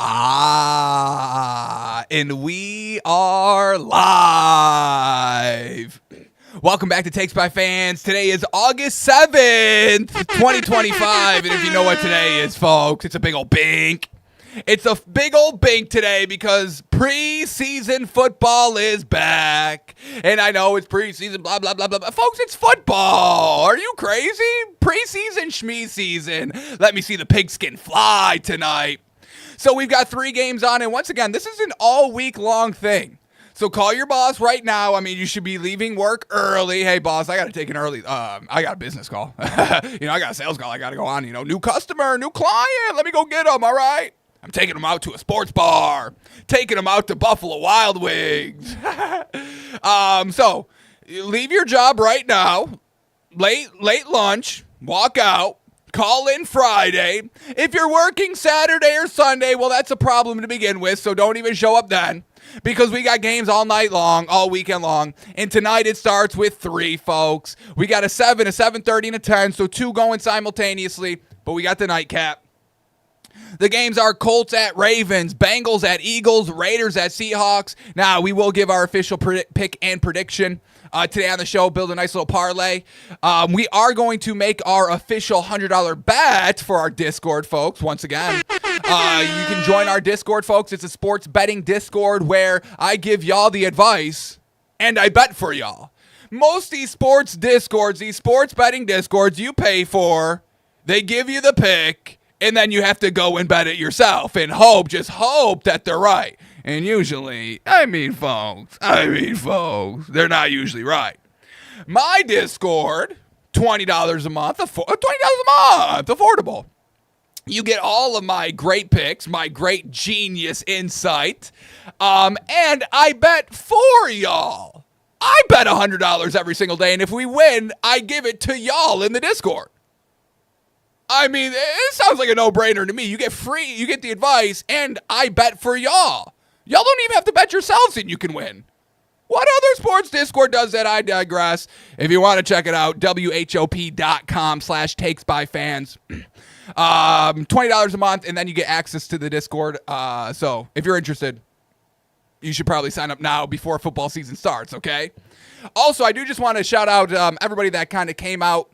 And we are live. Welcome back to Takes by Fans. Today is August 7th, 2025. And if you know what today is, folks, it's a big old bink. It's a big old bink today because preseason football is back. And I know it's preseason, blah, blah, blah, blah, blah. Folks, it's football. Are you crazy? Preseason, schmee season. Let me see the pigskin fly tonight. So we've got 3 games on, and once again, this is an all-week-long thing. So call your boss right now. I mean, you should be leaving work early. Hey, boss, I got to take an early, I got a business call. I got a sales call I got to go on. New customer, new client. Let me go get them, all right? I'm taking them out to a sports bar. Taking them out to Buffalo Wild Wings. So leave your job right now. Late lunch. Walk out. Call in Friday. If you're working Saturday or Sunday, well, that's a problem to begin with, so don't even show up then. Because we got games all night long, all weekend long. And tonight it starts with 3, folks. We got a 7, a 7:30, and a 10, so 2 going simultaneously. But we got the nightcap. The games are Colts at Ravens, Bengals at Eagles, Raiders at Seahawks. Now, we will give our official pick and prediction today on the show, build a nice little parlay. We are going to make our official $100 bet for our Discord, folks, once again. You can join our Discord, folks. It's a sports betting Discord where I give y'all the advice and I bet for y'all. Most of these sports Discords, these sports betting Discords you pay for, they give you the pick, and then you have to go and bet it yourself and just hope that they're right. And usually, folks, they're not usually right. My Discord, $20 a month, affordable. You get all of my great picks, my great genius insight, and I bet for y'all. I bet $100 every single day, and if we win, I give it to y'all in the Discord. It sounds like a no-brainer to me. You get the advice, and I bet for y'all. Y'all don't even have to bet yourselves and you can win. What other sports Discord does that? I digress. If you want to check it out, WHOP.com/takesbyfans. $20 a month, and then you get access to the Discord. So if you're interested, you should probably sign up now before football season starts, okay? Also, I do just want to shout out everybody that kind of came out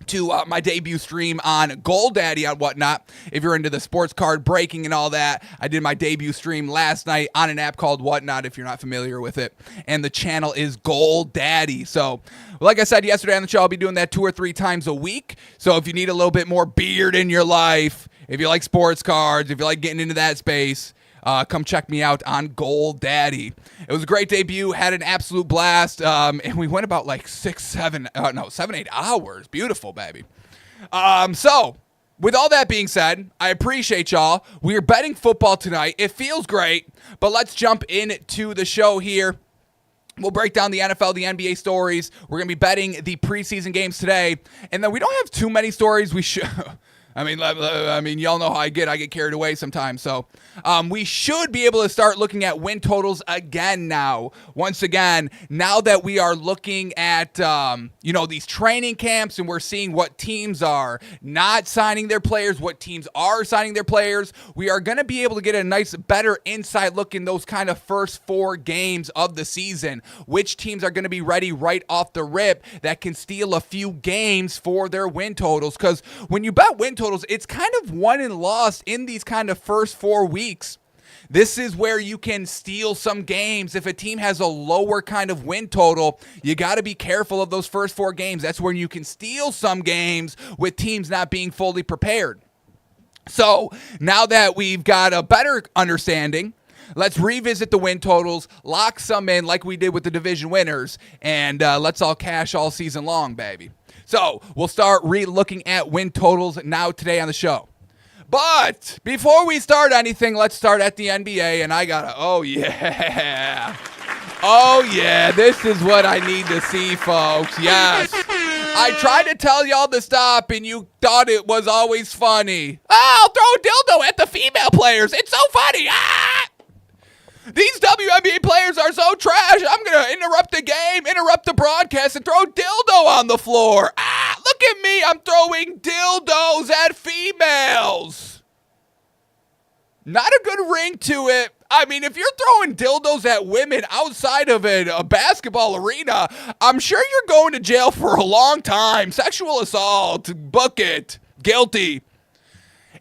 to my debut stream on GoldAddy on Whatnot. If you're into the sports card breaking and all that, I did my debut stream last night on an app called Whatnot, if you're not familiar with it. And the channel is GoldAddy. So, like I said yesterday on the show, I'll be doing that 2 or 3 times a week. So if you need a little bit more beard in your life, if you like sports cards, if you like getting into that space, come check me out on GoldAddy. It was a great debut, had an absolute blast, and we went about like 7, 8 hours. Beautiful, baby. So, with all that being said, I appreciate y'all. We're betting football tonight. It feels great, but let's jump into the show here. We'll break down the NFL, the NBA stories. We're going to be betting the preseason games today, and then we don't have too many stories. We should... y'all know how I get carried away sometimes. So we should be able to start looking at win totals again now. Once again, now that we are looking at, these training camps and we're seeing what teams are not signing their players, what teams are signing their players, we are going to be able to get a nice, better inside look in those kind of first 4 games of the season. Which teams are going to be ready right off the rip that can steal a few games for their win totals. Because when you bet win totals, it's kind of won and lost in these kind of first 4 weeks. This is where you can steal some games. If a team has a lower kind of win total, you got to be careful of those first 4 games. That's when you can steal some games with teams not being fully prepared. So now that we've got a better understanding, let's revisit the win totals, lock some in like we did with the division winners, and let's all cash all season long, baby. So we'll start re-looking at win totals now today on the show. But before we start anything, let's start at the NBA, and oh yeah, this is what I need to see, folks. Yes. I tried to tell y'all to stop, and you thought it was always funny. I'll throw a dildo at the female players. It's so funny. These WNBA players are so trash. I'm going to interrupt the game, interrupt the broadcast, and throw dildo on the floor. Look at me. I'm throwing dildos at females. Not a good ring to it. I mean, if you're throwing dildos at women outside of a basketball arena, I'm sure you're going to jail for a long time. Sexual assault, book it, guilty.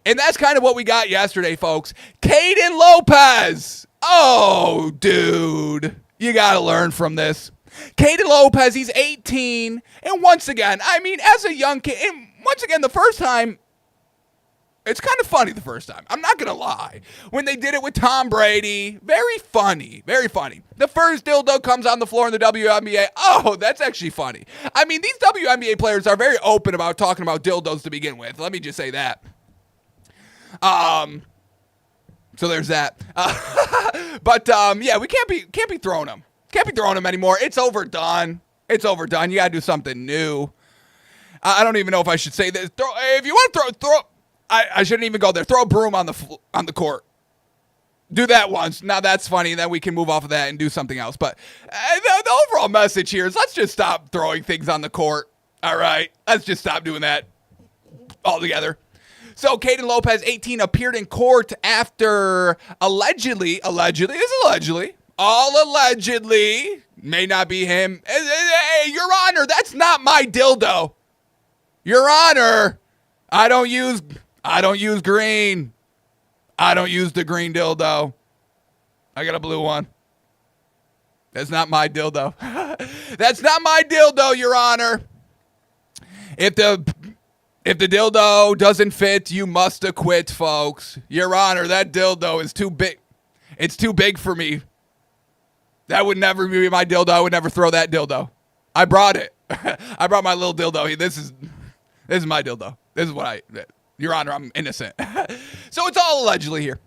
And that's kind of what we got yesterday, folks. Caden Lopez. Oh, dude. You got to learn from this. Caden Lopez, he's 18. And once again, I mean, as a young kid, and once again, the first time, it's kind of funny the first time. I'm not going to lie. When they did it with Tom Brady, very funny. Very funny. The first dildo comes on the floor in the WNBA. Oh, that's actually funny. I mean, these WNBA players are very open about talking about dildos to begin with. Let me just say that. So there's that. But yeah, we can't be throwing them. Can't be throwing them anymore. It's overdone. It's overdone. You got to do something new. I don't even know if I should say this. If you want to throw I shouldn't even go there. Throw a broom on the court. Do that once. Now that's funny. Then we can move off of that and do something else. But the overall message here is let's just stop throwing things on the court. All right? Let's just stop doing that altogether. So Caden Lopez, 18, appeared in court after allegedly, all allegedly, may not be him. Hey, Your Honor, that's not my dildo. Your Honor, I don't use green. I don't use the green dildo. I got a blue one. That's not my dildo. That's not my dildo, Your Honor. If the dildo doesn't fit, you must acquit, folks. Your Honor, that dildo is too big. It's too big for me. That would never be my dildo. I would never throw that dildo. I brought it. I brought my little dildo. This is my dildo. This is what Your Honor, I'm innocent. So it's all allegedly here.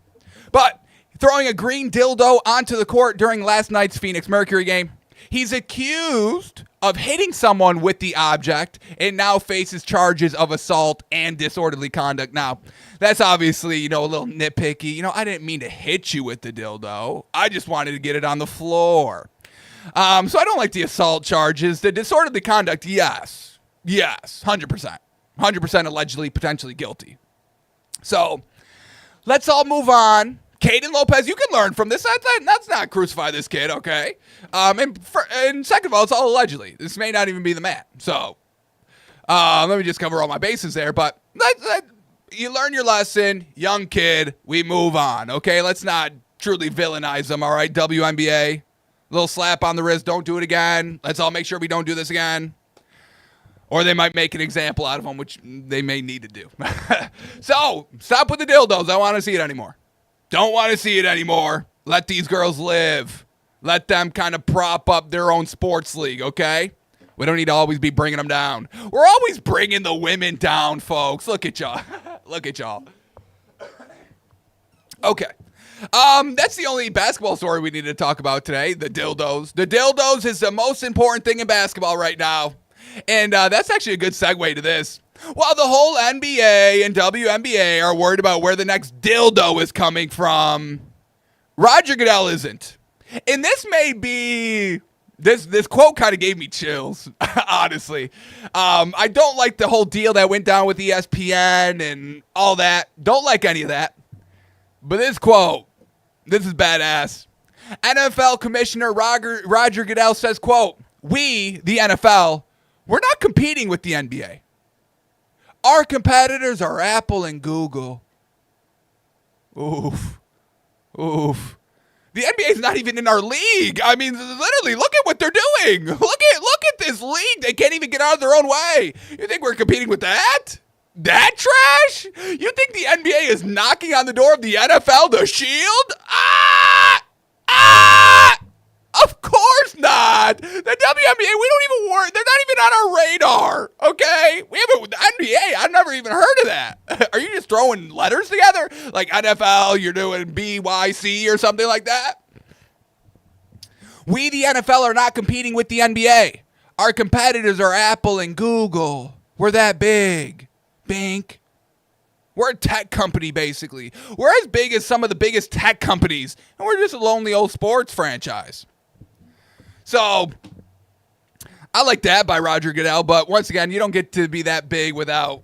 But throwing a green dildo onto the court during last night's Phoenix Mercury game, he's accused of hitting someone with the object and now faces charges of assault and disorderly conduct. Now, that's obviously, a little nitpicky. I didn't mean to hit you with the dildo. I just wanted to get it on the floor. So I don't like the assault charges. The disorderly conduct, yes, 100%. 100% allegedly, potentially guilty. So let's all move on. Caden Lopez, you can learn from this. Let's not crucify this kid, okay? And second of all, it's all allegedly. This may not even be the man. So let me just cover all my bases there. But you learn your lesson, young kid. We move on, okay? Let's not truly villainize them, all right? WNBA, little slap on the wrist. Don't do it again. Let's all make sure we don't do this again. Or they might make an example out of them, which they may need to do. So stop with the dildos. I don't want to see it anymore. Don't want to see it anymore. Let these girls live. Let them kind of prop up their own sports league, okay? We don't need to always be bringing them down. We're always bringing the women down, folks. Look at y'all. Look at y'all. Okay. That's the only basketball story we need to talk about today, the dildos. The dildos is the most important thing in basketball right now. And that's actually a good segue to this. While the whole NBA and WNBA are worried about where the next dildo is coming from, Roger Goodell isn't. And this may be... This quote kind of gave me chills, honestly. I don't like the whole deal that went down with ESPN and all that. Don't like any of that. But this quote, this is badass. NFL Commissioner Roger Goodell says, quote, "We, the NFL, we're not competing with the NBA. Our competitors are Apple and Google." Oof. Oof. The NBA is not even in our league. I mean, literally, look at what they're doing. Look at this league. They can't even get out of their own way. You think we're competing with that? That trash? You think the NBA is knocking on the door of the NFL, the Shield? Of course not. The WNBA, we don't even worry. They're not even on our radar, okay? We haven't, the NBA, I've never even heard of that. Are you just throwing letters together? Like NFL, you're doing BYC or something like that? We, the NFL, are not competing with the NBA. Our competitors are Apple and Google. We're that big. Bink. We're a tech company, basically. We're as big as some of the biggest tech companies, and we're just a lonely old sports franchise. So, I like that by Roger Goodell, but once again, you don't get to be that big without,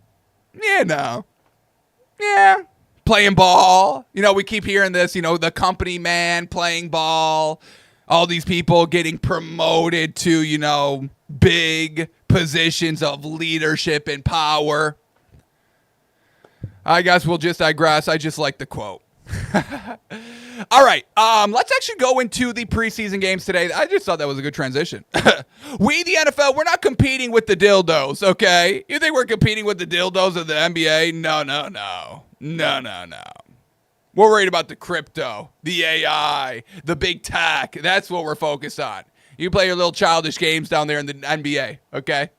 playing ball. We keep hearing this, the company man playing ball. All these people getting promoted to, big positions of leadership and power. I guess we'll just digress. I just like the quote. All right, let's actually go into the preseason games today. I just thought that was a good transition. We, the NFL, we're not competing with the dildos, okay? You think we're competing with the dildos of the NBA? No. We're worried about the crypto, the AI, the big tech. That's what we're focused on. You play your little childish games down there in the NBA, okay?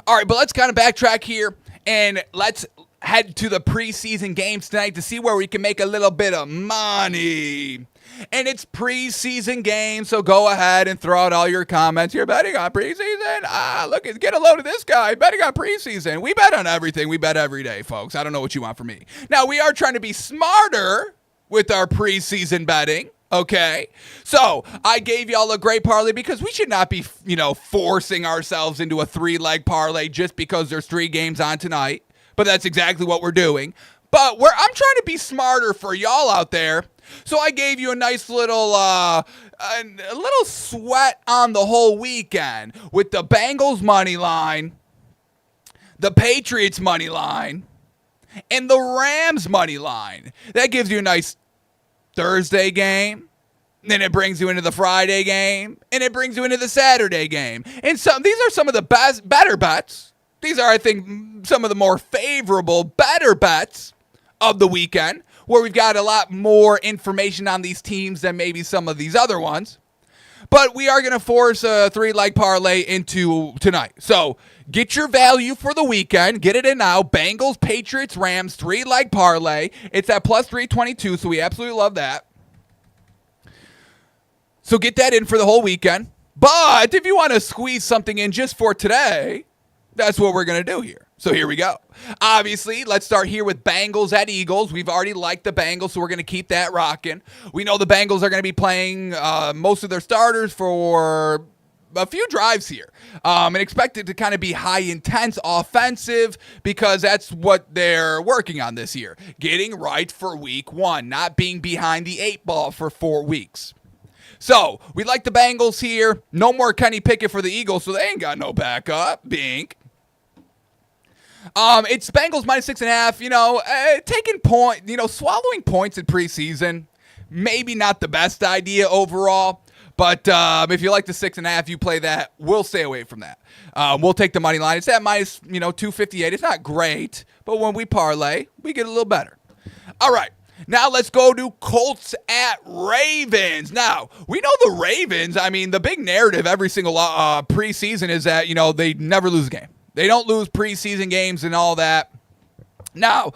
All right, but let's kind of backtrack here, and let's head to the preseason games tonight to see where we can make a little bit of money. And it's preseason games, so go ahead and throw out all your comments. You're betting on preseason? Look, get a load of this guy betting on preseason. We bet on everything. We bet every day, folks. I don't know what you want from me. Now, we are trying to be smarter with our preseason betting. Okay, so I gave y'all a great parlay because we should not be, forcing ourselves into a 3-leg parlay just because there's 3 games on tonight. But that's exactly what we're doing. But I'm trying to be smarter for y'all out there. So I gave you a nice little a little sweat on the whole weekend with the Bengals money line, the Patriots money line, and the Rams money line. That gives you a nice Thursday game. Then it brings you into the Friday game, and it brings you into the Saturday game. And these are some of the better bets. These are, I think, some of the more favorable, better bets of the weekend, where we've got a lot more information on these teams than maybe some of these other ones. But we are going to force a 3-leg parlay into tonight. So get your value for the weekend. Get it in now. Bengals, Patriots, Rams, 3-leg parlay. It's at plus 322, so we absolutely love that. So get that in for the whole weekend. But if you want to squeeze something in just for today, that's what we're going to do here. So here we go. Obviously, let's start here with Bengals at Eagles. We've already liked the Bengals, so we're going to keep that rocking. We know the Bengals are going to be playing most of their starters for a few drives here. And expect it to kind of be high-intense offensive because that's what they're working on this year. Getting right for week 1, not being behind the 8 ball for 4 weeks. So, we like the Bengals here. No more Kenny Pickett for the Eagles, so they ain't got no backup. Bink. It's Bengals minus 6.5. Taking point, swallowing points in preseason, maybe not the best idea overall. But if you like the 6.5, you play that. We'll stay away from that. We'll take the money line. It's at minus, 258. It's not great, but when we parlay, we get a little better. All right. Now let's go to Colts at Ravens. Now, we know the Ravens, the big narrative every single preseason is that, they never lose a game. They don't lose preseason games and all that. Now,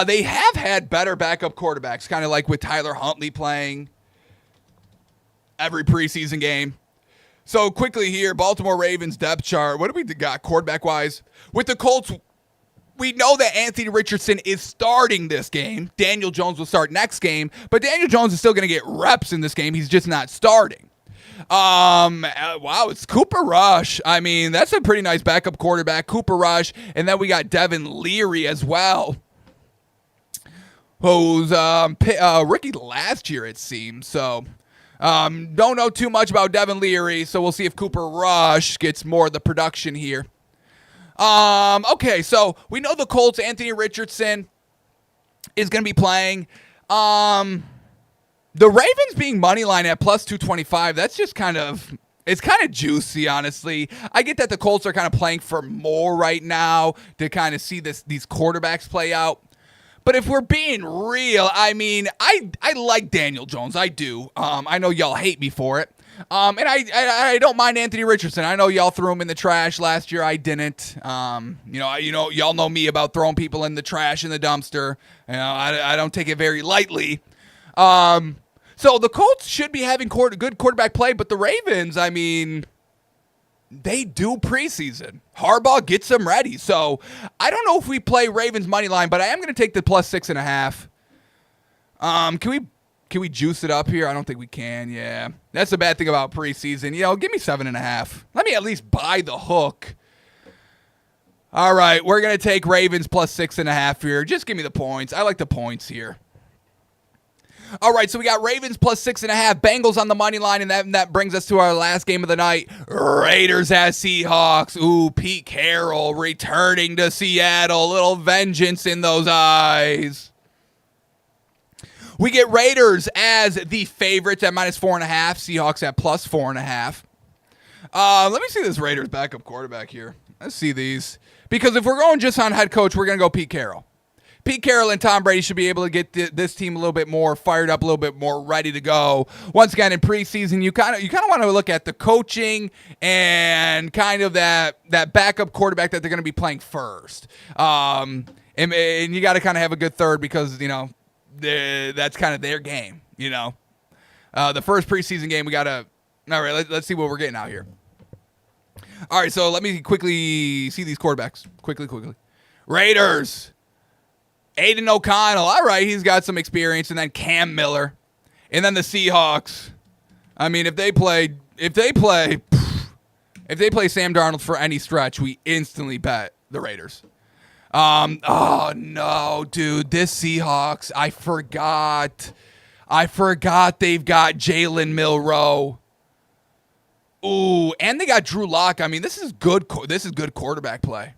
they have had better backup quarterbacks, kind of like with Tyler Huntley playing every preseason game. So quickly here, Baltimore Ravens depth chart. What do we got quarterback-wise? With the Colts, we know that Anthony Richardson is starting this game. Daniel Jones will start next game, but Daniel Jones is still going to get reps in this game. He's just not starting. Wow, it's Cooper Rush. That's a pretty nice backup quarterback, Cooper Rush, and then we got Devin Leary as well, who's rookie last year, it seems. So, don't know too much about Devin Leary, so we'll see if Cooper Rush gets more of the production here. Okay, so we know the Colts, Anthony Richardson is going to be playing. The Ravens being money line at plus 225, that's just it's kind of juicy, honestly. I get that the Colts are kind of playing for more right now to kind of see these quarterbacks play out. But if we're being real, I like Daniel Jones. I do. I know y'all hate me for it. And I don't mind Anthony Richardson. I know y'all threw him in the trash last year. I didn't. Y'all know me about throwing people in the trash in the dumpster. I don't take it very lightly. So the Colts should be having good quarterback play, but the Ravens, they do preseason. Harbaugh gets them ready. So I don't know if we play Ravens money line, but I am going to take the plus 6.5. Can we juice it up here? I don't think we can. Yeah, that's the bad thing about preseason. Give me 7.5. Let me at least buy the hook. All right, we're going to take Ravens plus 6.5 here. Just give me the points. I like the points here. All right, so we got Ravens plus 6.5, Bengals on the money line, and that brings us to our last game of the night. Raiders at Seahawks. Ooh, Pete Carroll returning to Seattle. Little vengeance in those eyes. We get Raiders as the favorites at minus 4.5, Seahawks at plus 4.5. Let me see this Raiders backup quarterback here. Let's see these. Because if we're going just on head coach, we're going to go Pete Carroll. Pete Carroll and Tom Brady should be able to get this team a little bit more fired up, a little bit more ready to go. Once again, in preseason, you kind of want to look at the coaching and kind of that backup quarterback that they're going to be playing first. And you got to kind of have a good third because, that's kind of their game, The first preseason game, we got to – all right, let's see what we're getting out here. All right, so let me quickly see these quarterbacks. Quickly. Raiders. Aiden O'Connell. All right, he's got some experience. And then Cam Miller. And then the Seahawks. I mean, if they play Sam Darnold for any stretch, we instantly bet the Raiders. Oh no, dude, this Seahawks, I forgot they've got Jalen Milroe. Ooh, and they got Drew Lock. I mean, this is good quarterback play.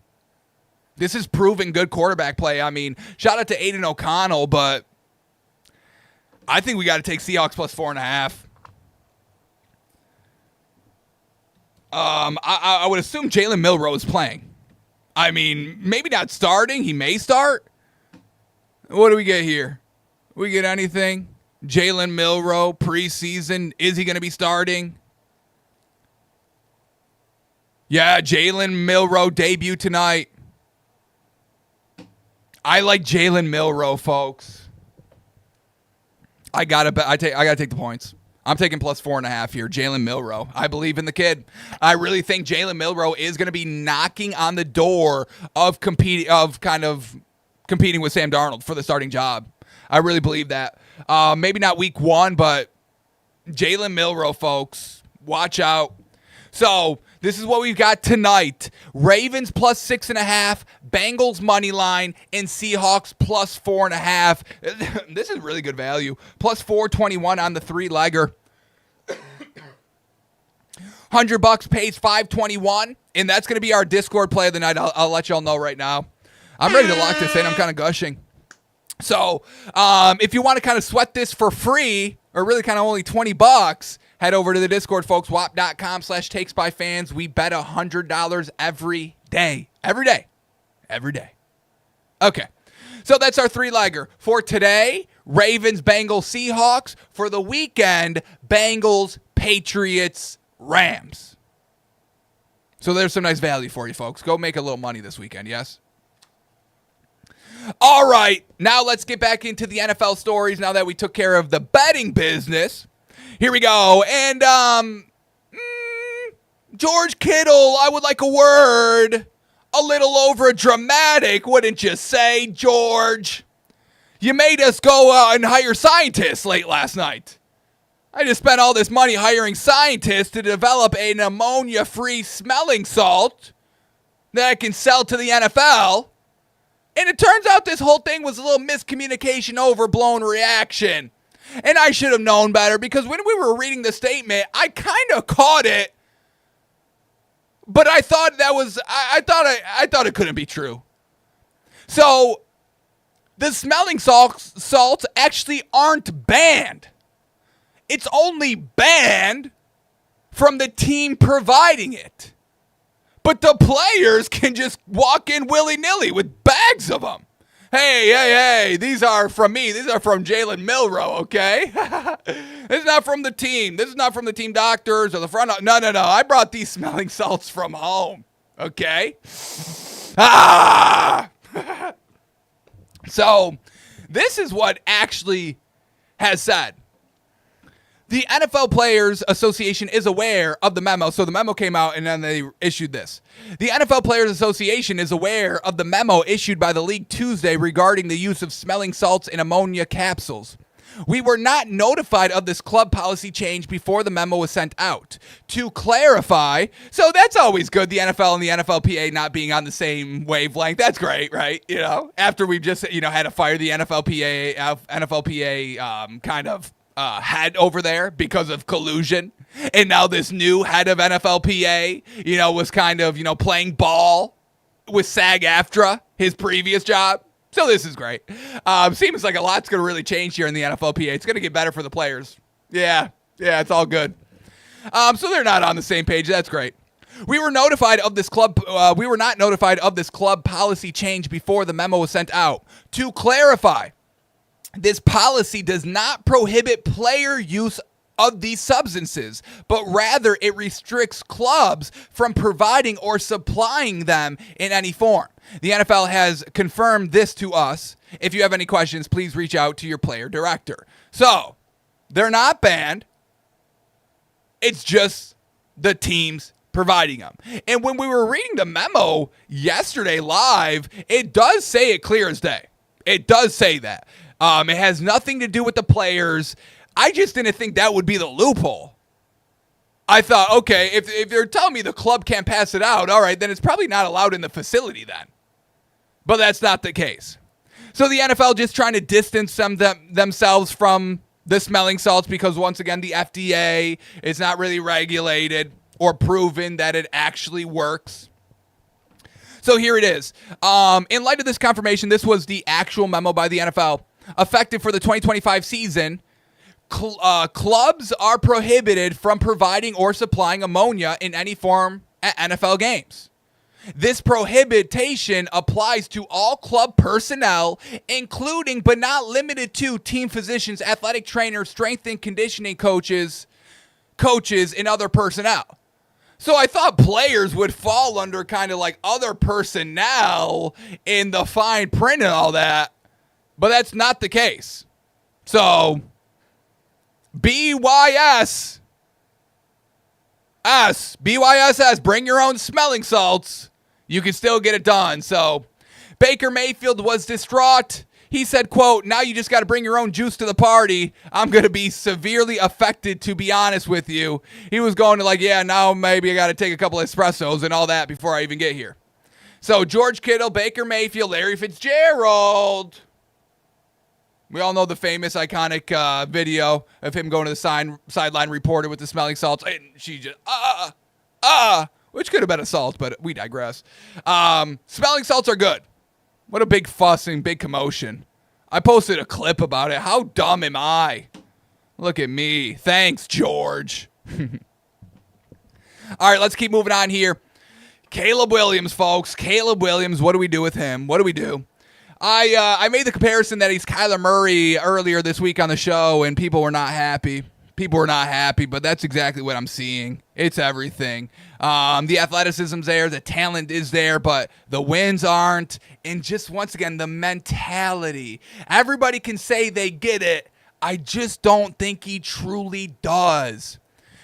This is proven good quarterback play. I mean, shout out to Aiden O'Connell, but I think we got to take Seahawks plus 4.5. I would assume Jalen Milroe is playing. I mean, maybe not starting. He may start. What do we get here? We get anything? Jalen Milroe preseason. Is he going to be starting? Yeah, Jalen Milroe debut tonight. I like Jalen Milroe, folks. I gotta take the points. I'm taking plus 4.5 here. Jalen Milroe. I believe in the kid. I really think Jalen Milroe is going to be knocking on the door of competing with Sam Darnold for the starting job. I really believe that. Maybe not week 1, but Jalen Milroe, folks. Watch out. So this is what we've got tonight. Ravens plus 6.5, Bengals money line, and Seahawks plus 4.5. This is really good value. Plus 421 on the 3-legger. $100 pays 521, and that's going to be our Discord play of the night. I'll let y'all know right now. I'm ready to lock this in. I'm kind of gushing. So if you want to kind of sweat this for free, or really kind of only $20, head over to the Discord, folks. WAP.com/takesbyfans. We bet $100 every day. Every day. Okay. So that's our 3-legger. For today, Ravens, Bengals, Seahawks. For the weekend, Bengals, Patriots, Rams. So there's some nice value for you, folks. Go make a little money this weekend, yes? All right. Now let's get back into the NFL stories now that we took care of the betting business. Here we go. And George Kittle, I would like a word. A little over dramatic, wouldn't you say, George? You made us go and hire scientists late last night. I just spent all this money hiring scientists to develop an ammonia-free smelling salt that I can sell to the NFL. And it turns out this whole thing was a little miscommunication, overblown reaction. And I should have known better because when we were reading the statement, I kind of caught it. But I thought I thought it couldn't be true. So the smelling salts actually aren't banned. It's only banned from the team providing it. But the players can just walk in willy-nilly with bags of them. Hey, these are from me. These are from Jalen Milroe, okay? This is not from the team. This is not from the team doctors or the front. No. I brought these smelling salts from home, okay? So this is what actually has said. The NFL Players Association is aware of the memo. So the memo came out and then they issued this. The NFL Players Association is aware of the memo issued by the league Tuesday regarding the use of smelling salts in ammonia capsules. We were not notified of this club policy change before the memo was sent out. To clarify, so that's always good, the NFL and the NFLPA not being on the same wavelength. That's great, right? You know, after we've just, had to fire the NFLPA kind of head over there because of collusion. And now this new head of NFLPA, was kind of, playing ball with SAG-AFTRA, his previous job. So this is great. Seems like a lot's going to really change here in the NFLPA. It's going to get better for the players. Yeah, it's all good. So they're not on the same page. That's great. We were notified of this club. We were not notified of this club policy change before the memo was sent out. To clarify, this policy does not prohibit player use of these substances, but rather it restricts clubs from providing or supplying them in any form. The NFL has confirmed this to us. If you have any questions, please reach out to your player director. So, they're not banned. It's just the teams providing them. And when we were reading the memo yesterday live, it does say it clear as day. It does say that. It has nothing to do with the players. I just didn't think that would be the loophole. I thought, okay, if they're telling me the club can't pass it out, all right, then it's probably not allowed in the facility then. But that's not the case. So the NFL just trying to distance themselves from the smelling salts because, once again, the FDA is not really regulated or proven that it actually works. So here it is. In light of this confirmation, this was the actual memo by the NFL. Effective for the 2025 season, clubs are prohibited from providing or supplying ammonia in any form at NFL games. This prohibition applies to all club personnel, including but not limited to team physicians, athletic trainers, strength and conditioning coaches, and other personnel. So I thought players would fall under kind of like other personnel in the fine print and all that, but that's not the case. So BYSS, bring your own smelling salts. You can still get it done. So Baker Mayfield was distraught. He said, quote, "Now you just got to bring your own juice to the party. I'm going to be severely affected, to be honest with you." He was going to now maybe I got to take a couple of espressos and all that before I even get here. So George Kittle, Baker Mayfield, Larry Fitzgerald. We all know the famous, iconic video of him going to the sideline reporter with the smelling salts. And she just, which could have been a salt, but we digress. Smelling salts are good. What a big fuss and big commotion. I posted a clip about it. How dumb am I? Look at me. Thanks, George. All right, let's keep moving on here. Caleb Williams, folks. Caleb Williams, what do we do with him? What do we do? I made the comparison that he's Kyler Murray earlier this week on the show, and people were not happy. But that's exactly what I'm seeing. It's everything. The athleticism's there, the talent is there, but the wins aren't. And just once again, the mentality. Everybody can say they get it. I just don't think he truly does.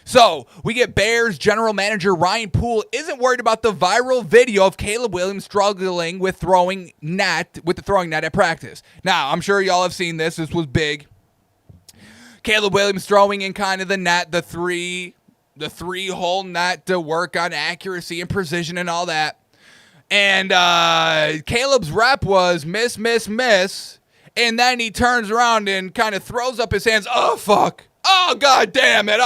So we get Bears general manager Ryan Poole isn't worried about the viral video of Caleb Williams struggling with the throwing net at practice. Now, I'm sure y'all have seen this. This was big. Caleb Williams throwing in kind of the net, the three-hole net to work on accuracy and precision and all that. And Caleb's rep was miss, and then he turns around and kind of throws up his hands. Oh, fuck. Oh, God damn it.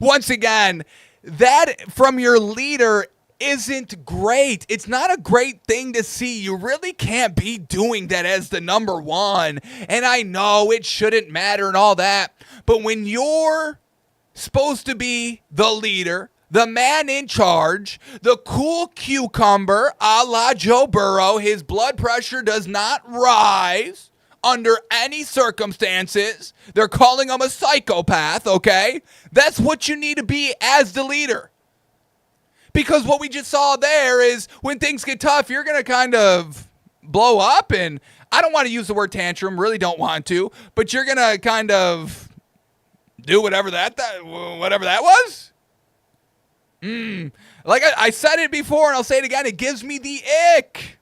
Once again, that from your leader isn't great. It's not a great thing to see. You really can't be doing that as the number one. And I know it shouldn't matter and all that. But when you're supposed to be the leader, the man in charge, the cool cucumber a la Joe Burrow, his blood pressure does not rise under any circumstances. They're calling him a psychopath, okay? That's what you need to be as the leader. Because what we just saw there is when things get tough, you're going to kind of blow up. And I don't want to use the word tantrum, really don't want to, but you're going to kind of do whatever that was. Like I said it before and I'll say it again, it gives me the ick.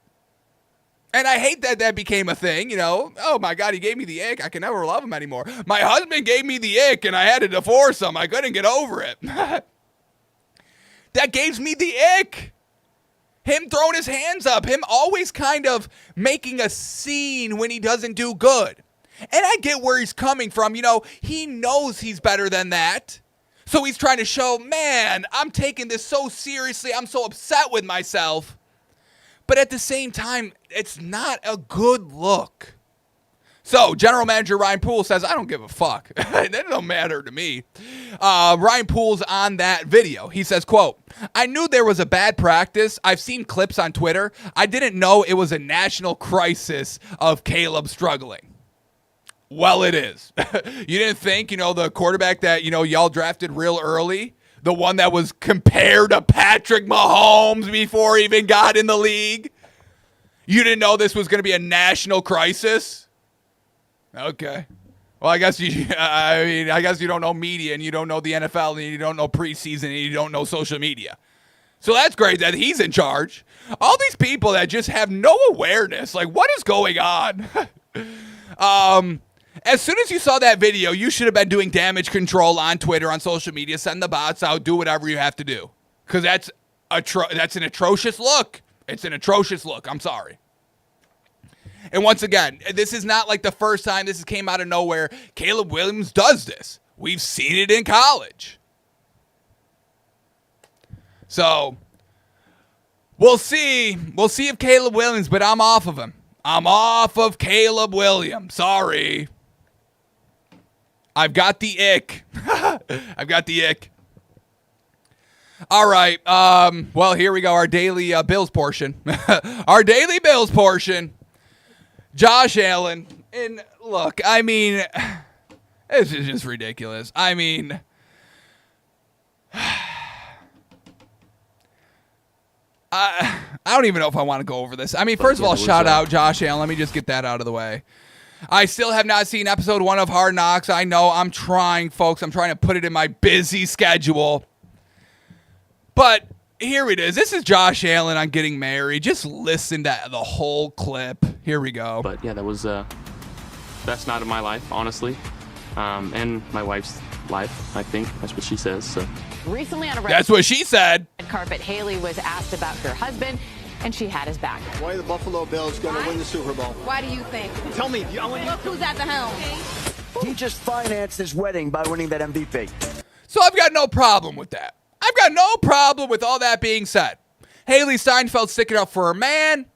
And I hate that became a thing, you know. Oh, my God, he gave me the ick. I can never love him anymore. My husband gave me the ick, and I had to divorce him. I couldn't get over it. That gives me the ick. Him throwing his hands up. Him always kind of making a scene when he doesn't do good. And I get where he's coming from. You know, he knows he's better than that. So he's trying to show, man, I'm taking this so seriously. I'm so upset with myself. But at the same time, it's not a good look. So, General Manager Ryan Poole says, I don't give a fuck. That don't matter to me. Ryan Poole's on that video. He says, quote, I knew there was a bad practice. I've seen clips on Twitter. I didn't know it was a national crisis of Caleb struggling. Well, it is. You didn't think, you know, the quarterback that, you know, y'all drafted real early, the one that was compared to Patrick Mahomes before he even got in the league, you didn't know this was going to be a national crisis? Okay. Well, I guess you don't know media, and you don't know the NFL, and you don't know preseason, and you don't know social media. So that's great that he's in charge. All these people that just have no awareness, like, what is going on? As soon as you saw that video, you should have been doing damage control on Twitter, on social media, send the bots out, do whatever you have to do. Because that's an atrocious look. It's an atrocious look. I'm sorry. And once again, this is not like the first time this came out of nowhere. Caleb Williams does this. We've seen it in college. So, we'll see. We'll see if Caleb Williams, but I'm off of him. I'm off of Caleb Williams. Sorry. I've got the ick. I've got the ick. All right. Well, here we go. Our daily Bills portion. Our daily Bills portion. Josh Allen. And look, I mean, this is just ridiculous. I mean, I don't even know if I want to go over this. I mean, first of all, shout out Josh Allen. Let me just get that out of the way. I still have not seen episode 1 of Hard Knocks. I know I'm trying, folks. I'm trying to put it in my busy schedule. But here it is. This is Josh Allen on Getting Married. Just listen to the whole clip. Here we go. But yeah, that was best night of my life, honestly. And my wife's life, I think. That's what she says. So recently on a That's what she said. red carpet, Haley was asked about her husband, and she had his back. Why are the Buffalo Bills going to win the Super Bowl? Why do you think? Tell me. Look who's at the helm. He just financed his wedding by winning that MVP. So I've got no problem with that. I've got no problem with all that being said. Haley Steinfeld sticking up for her man.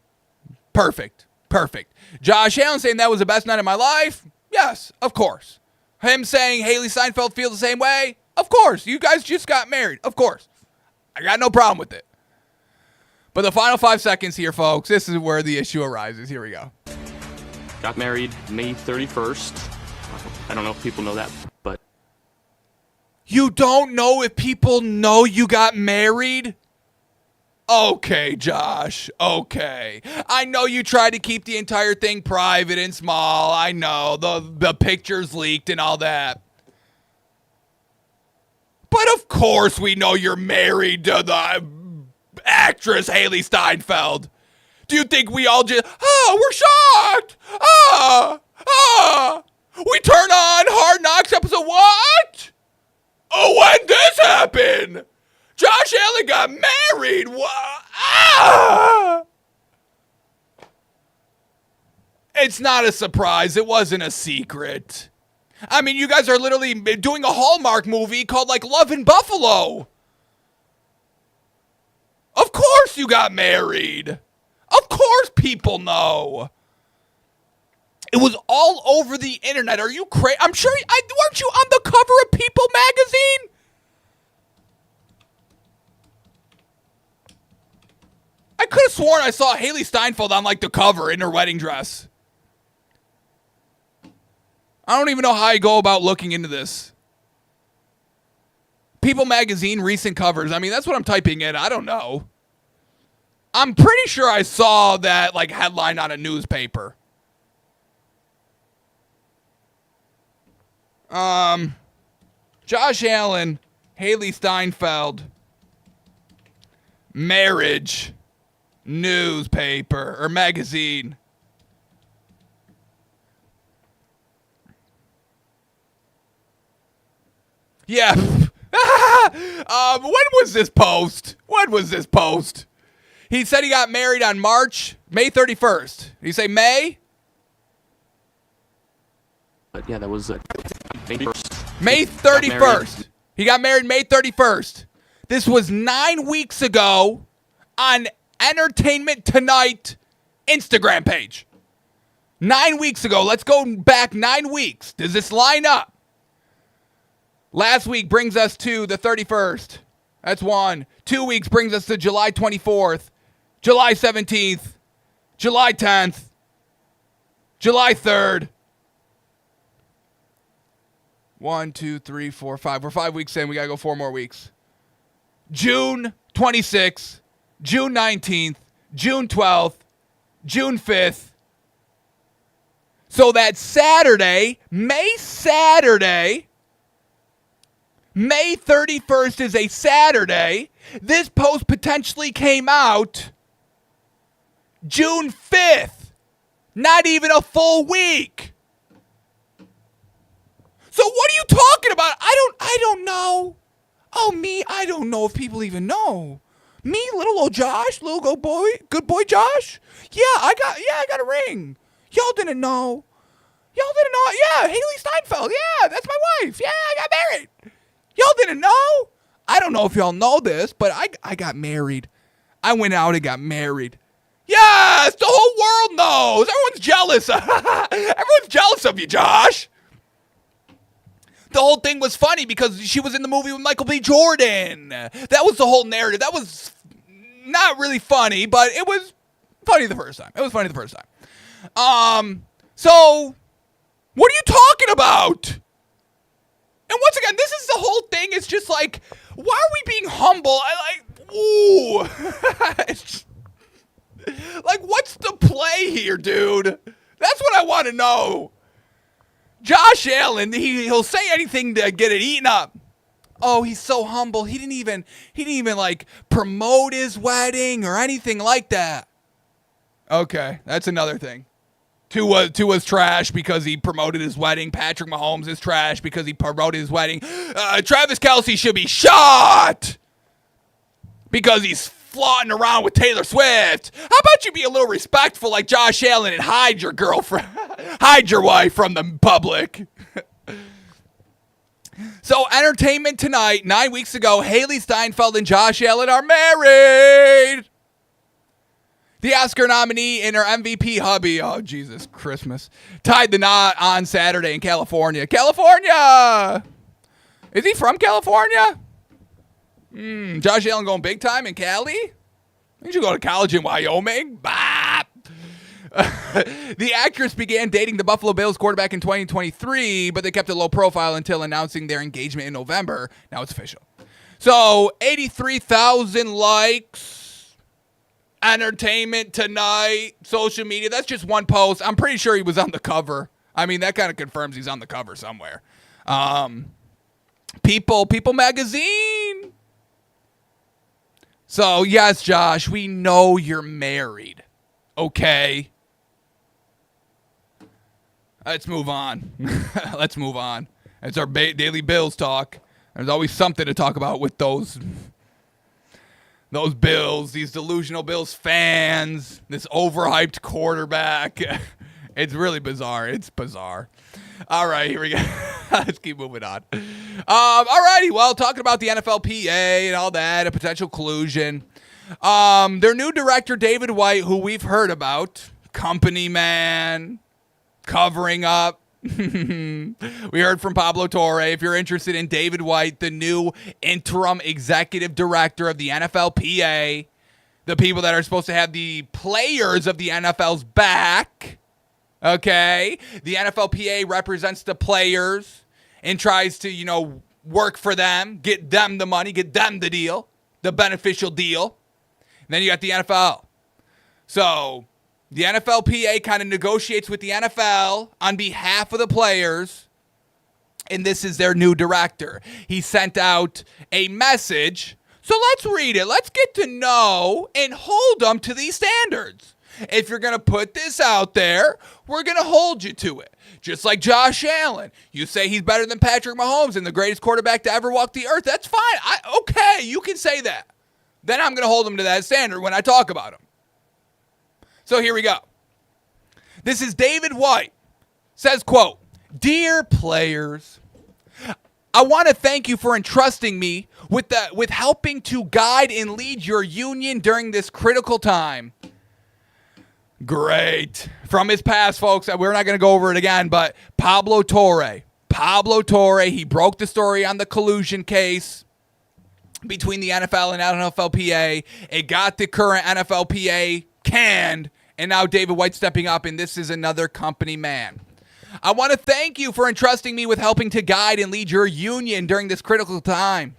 Perfect. Perfect. Josh Allen saying that was the best night of my life. Yes, of course. Him saying Haley Steinfeld feels the same way. Of course. You guys just got married. Of course. I got no problem with it. But the final 5 seconds here, folks, this is where the issue arises. Here we go. got married May 31st. I don't know if people know that, but. You don't know if people know you got married? Okay, Josh. Okay. I know you tried to keep the entire thing private and small. I know. The pictures leaked and all that. But of course we know you're married to the actress Haley Steinfeld. Do you think we all just, we're shocked. We turn on Hard Knocks episode what? Oh, when this happened? Josh Allen got married. It's not a surprise. It wasn't a secret. I mean, you guys are literally doing a Hallmark movie called, like, Love in Buffalo. Of course you got married. Of course people know. It was all over the internet. Are you crazy? I'm sure, weren't you on the cover of People magazine? I could have sworn I saw Haley Steinfeld on, like, the cover in her wedding dress. I don't even know how I go about looking into this. People magazine recent covers. I mean, that's what I'm typing in. I don't know. I'm pretty sure I saw that, like, headline on a newspaper. Josh Allen, Haley Steinfeld, marriage, newspaper or magazine. Yeah. When was this post? He said he got married on May 31st. Did he say May? But yeah, that was May 1st. May 31st. He got married May 31st. This was 9 weeks ago on Entertainment Tonight Instagram page. 9 weeks ago. Let's go back 9 weeks. Does this line up? Last week brings us to the 31st. That's 1. 2 weeks brings us to July 24th, July 17th, July 10th, July 3rd. 1, 2, 3, 4, 5. We're 5 weeks in. We got to go 4 more weeks. June 26th, June 19th, June 12th, June 5th. So that Saturday, May 31st is a Saturday. This post potentially came out June 5th. Not even a full week. So what are you talking about? I don't know. Oh, me, I don't know if people even know. Me, little old Josh, little good boy Josh. Yeah, I got a ring. Y'all didn't know. Yeah, Haley Steinfeld. Yeah, that's my wife. Yeah, I got married. Y'all didn't know? I don't know if y'all know this, but I got married. I went out and got married. Yes, the whole world knows. Everyone's jealous. Everyone's jealous of you, Josh. The whole thing was funny because she was in the movie with Michael B. Jordan. That was the whole narrative. That was not really funny, but it was funny the first time. So what are you talking about? And once again, this is the whole thing. It's just like, why are we being humble? It's like, what's the play here, dude? That's what I want to know. Josh Allen, he'll say anything to get it eaten up. Oh, he's so humble. He didn't even like promote his wedding or anything like that. Okay, that's another thing. Tua's trash because he promoted his wedding. Patrick Mahomes is trash because he promoted his wedding. Travis Kelce should be shot because he's flaunting around with Taylor Swift. How about you be a little respectful like Josh Allen and hide your girlfriend, hide your wife from the public? So, Entertainment Tonight, 9 weeks ago, Haley Steinfeld and Josh Allen are married. The Oscar nominee and her MVP hubby, oh Jesus, Christmas, tied the knot on Saturday in California. California! Is he from California? Josh Allen going big time in Cali? You should go to college in Wyoming. Bah! The actress began dating the Buffalo Bills quarterback in 2023, but they kept a low profile until announcing their engagement in November. Now it's official. So, 83,000 likes. Entertainment Tonight, social media. That's just one post. I'm pretty sure he was on the cover. I mean, that kind of confirms he's on the cover somewhere. People Magazine. So, yes, Josh, we know you're married. Okay. Let's move on. Let's move on. It's our daily Bills talk. There's always something to talk about with those Bills, these delusional Bills fans, this overhyped quarterback. It's really bizarre. It's bizarre. All right, here we go. Let's keep moving on. All righty. Well, talking about the NFLPA and all that, a potential collusion. Their new director, David White, who we've heard about, company man, covering up. We heard from Pablo Torre. If you're interested in David White, the new interim executive director of the NFLPA, the people that are supposed to have the players of the NFL's back, okay? The NFLPA represents the players and tries to, work for them, get them the money, get them the deal, the beneficial deal. And then you got the NFL. So the NFLPA kind of negotiates with the NFL on behalf of the players, and this is their new director. He sent out a message, so let's read it. Let's get to know and hold them to these standards. If you're going to put this out there, we're going to hold you to it. Just like Josh Allen. You say he's better than Patrick Mahomes and the greatest quarterback to ever walk the earth. That's fine. Okay, you can say that. Then I'm going to hold him to that standard when I talk about him. So here we go. This is David White. Says, quote, "Dear players, I want to thank you for entrusting me with helping to guide and lead your union during this critical time." Great. From his past, folks, we're not going to go over it again, but Pablo Torre, he broke the story on the collusion case between the NFL and NFLPA. It got the current NFLPA canned, and now David White stepping up, and this is another company man. "I want to thank you for entrusting me with helping to guide and lead your union during this critical time.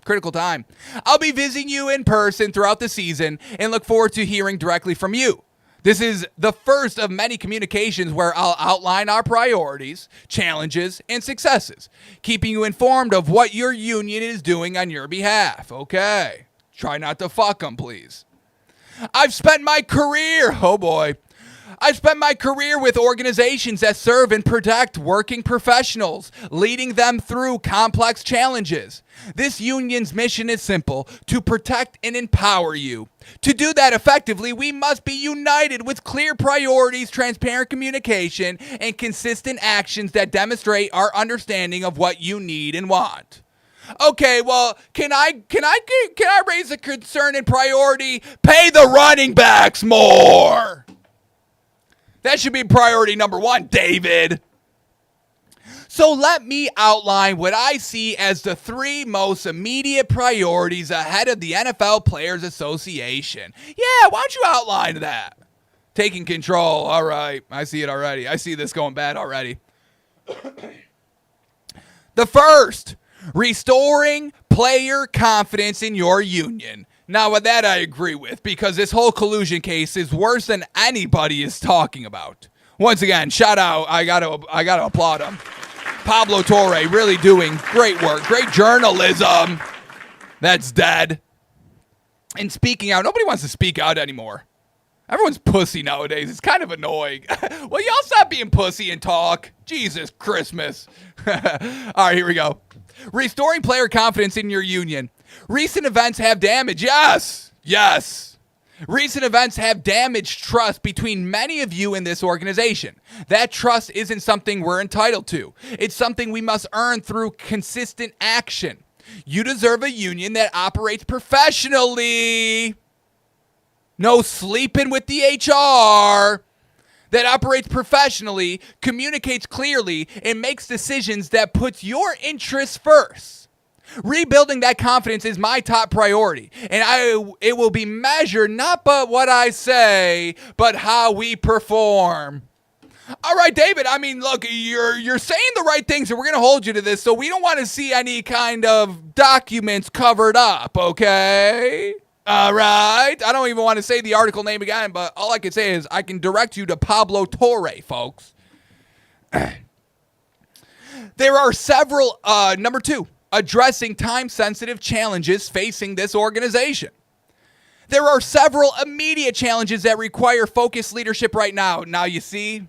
I'll be visiting you in person throughout the season and look forward to hearing directly from you. This is the first of many communications where I'll outline our priorities, challenges, and successes, keeping you informed of what your union is doing on your behalf." Okay. Try not to fuck them, please. I've spent my career with organizations that serve and protect working professionals, leading them through complex challenges. This union's mission is simple: to protect and empower you. To do that effectively, we must be united with clear priorities, transparent communication, and consistent actions that demonstrate our understanding of what you need and want. Okay, well, can I raise a concern and priority? Pay the running backs more. That should be priority number one, David. So let me outline what I see as the three most immediate priorities ahead of the NFL Players Association. Yeah, why don't you outline that? Taking control. All right, I see it already. I see this going bad already. The first, restoring player confidence in your union. Now, with that, I agree with, because this whole collusion case is worse than anybody is talking about. Once again, shout out. I gotta applaud him. Pablo Torre, really doing great work, great journalism. That's dead. And speaking out, nobody wants to speak out anymore. Everyone's pussy nowadays. It's kind of annoying. Well, y'all stop being pussy and talk. Jesus Christmas. All right, here we go. Restoring player confidence in your union. Recent events have damaged. Yes. Recent events have damaged trust between many of you in this organization. That trust isn't something we're entitled to. It's something we must earn through consistent action. You deserve a union that operates professionally. No sleeping with the HR. That operates professionally, communicates clearly, and makes decisions that puts your interests first. Rebuilding that confidence is my top priority, and it will be measured not by what I say, but how we perform. All right, David, I mean, look, you're saying the right things, and we're going to hold you to this, so we don't want to see any kind of documents covered up, okay? All right. I don't even want to say the article name again, but all I can say is I can direct you to Pablo Torre, folks. There are several, number two, addressing time-sensitive challenges facing this organization. There are several immediate challenges that require focused leadership right now. Now you see,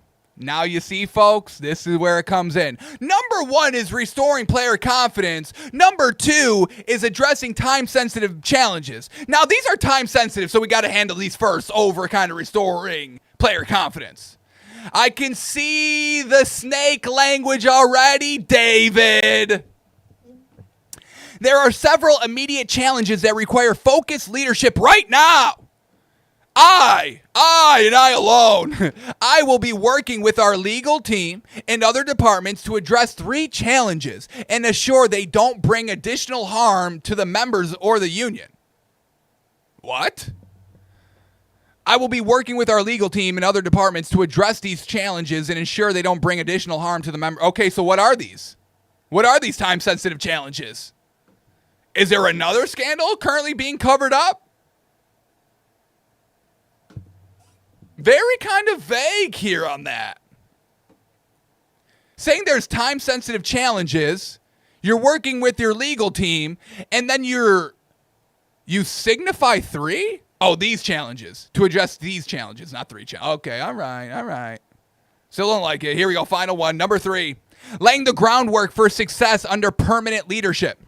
folks, this is where it comes in. Number one is restoring player confidence. Number two is addressing time-sensitive challenges. Now, these are time-sensitive, so we got to handle these first over kind of restoring player confidence. I can see the snake language already, David. There are several immediate challenges that require focused leadership right now. I alone, I will be working with our legal team and other departments to address three challenges and assure they don't bring additional harm to the members or the union. What? I will be working with our legal team and other departments to address these challenges and ensure they don't bring additional harm to the member. Okay, so what are these? What are these time-sensitive challenges? Is there another scandal currently being covered up? Very kind of vague here on that. Saying there's time-sensitive challenges, you're working with your legal team, and then you signify three? Oh, these challenges. To address these challenges, not 3 challenges. Okay, all right. Still don't like it. Here we go, final one. Number 3, laying the groundwork for success under permanent leadership.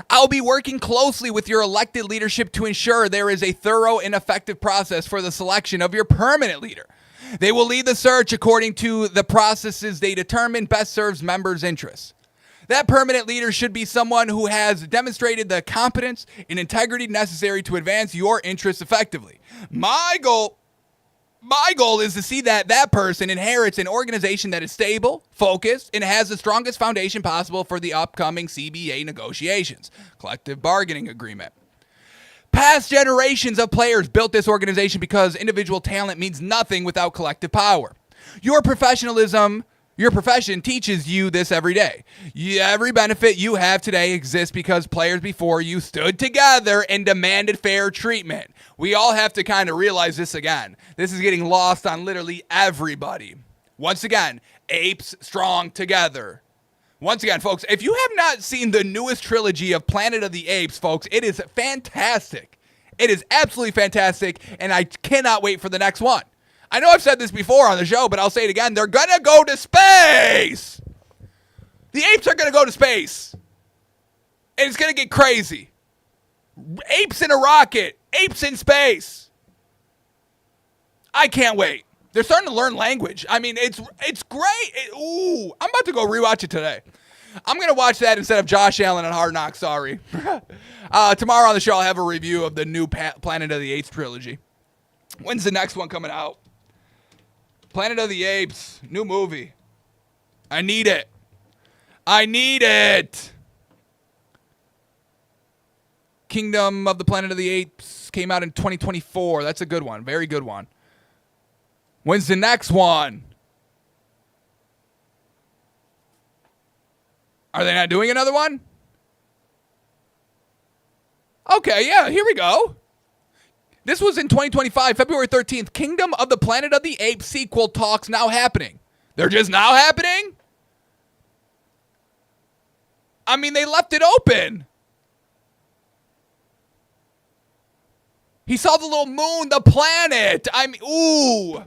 I'll be working closely with your elected leadership to ensure there is a thorough and effective process for the selection of your permanent leader. They will lead the search according to the processes they determine best serves members' interests. That permanent leader should be someone who has demonstrated the competence and integrity necessary to advance your interests effectively. My goal is to see that person inherits an organization that is stable, focused, and has the strongest foundation possible for the upcoming CBA negotiations, collective bargaining agreement. Past generations of players built this organization because individual talent means nothing without collective power. Your profession teaches you this every day. Every benefit you have today exists because players before you stood together and demanded fair treatment. We all have to kind of realize this again. This is getting lost on literally everybody. Once again, apes strong together. Once again, folks, if you have not seen the newest trilogy of Planet of the Apes, folks, it is fantastic. It is absolutely fantastic, and I cannot wait for the next one. I know I've said this before on the show, but I'll say it again. They're going to go to space. The apes are going to go to space. And it's going to get crazy. Apes in a rocket. Apes in space. I can't wait. They're starting to learn language. I mean, it's great. I'm about to go rewatch it today. I'm going to watch that instead of Josh Allen on Hard Knocks. Sorry. Tomorrow on the show, I'll have a review of the new Planet of the Apes trilogy. When's the next one coming out? Planet of the Apes, new movie. I need it. Kingdom of the Planet of the Apes came out in 2024. That's a good one. Very good one. When's the next one? Are they not doing another one? Okay, yeah, here we go. This was in 2025, February 13th. Kingdom of the Planet of the Apes sequel talks now happening. They're just now happening? I mean, they left it open. He saw the little moon, the planet. Ooh.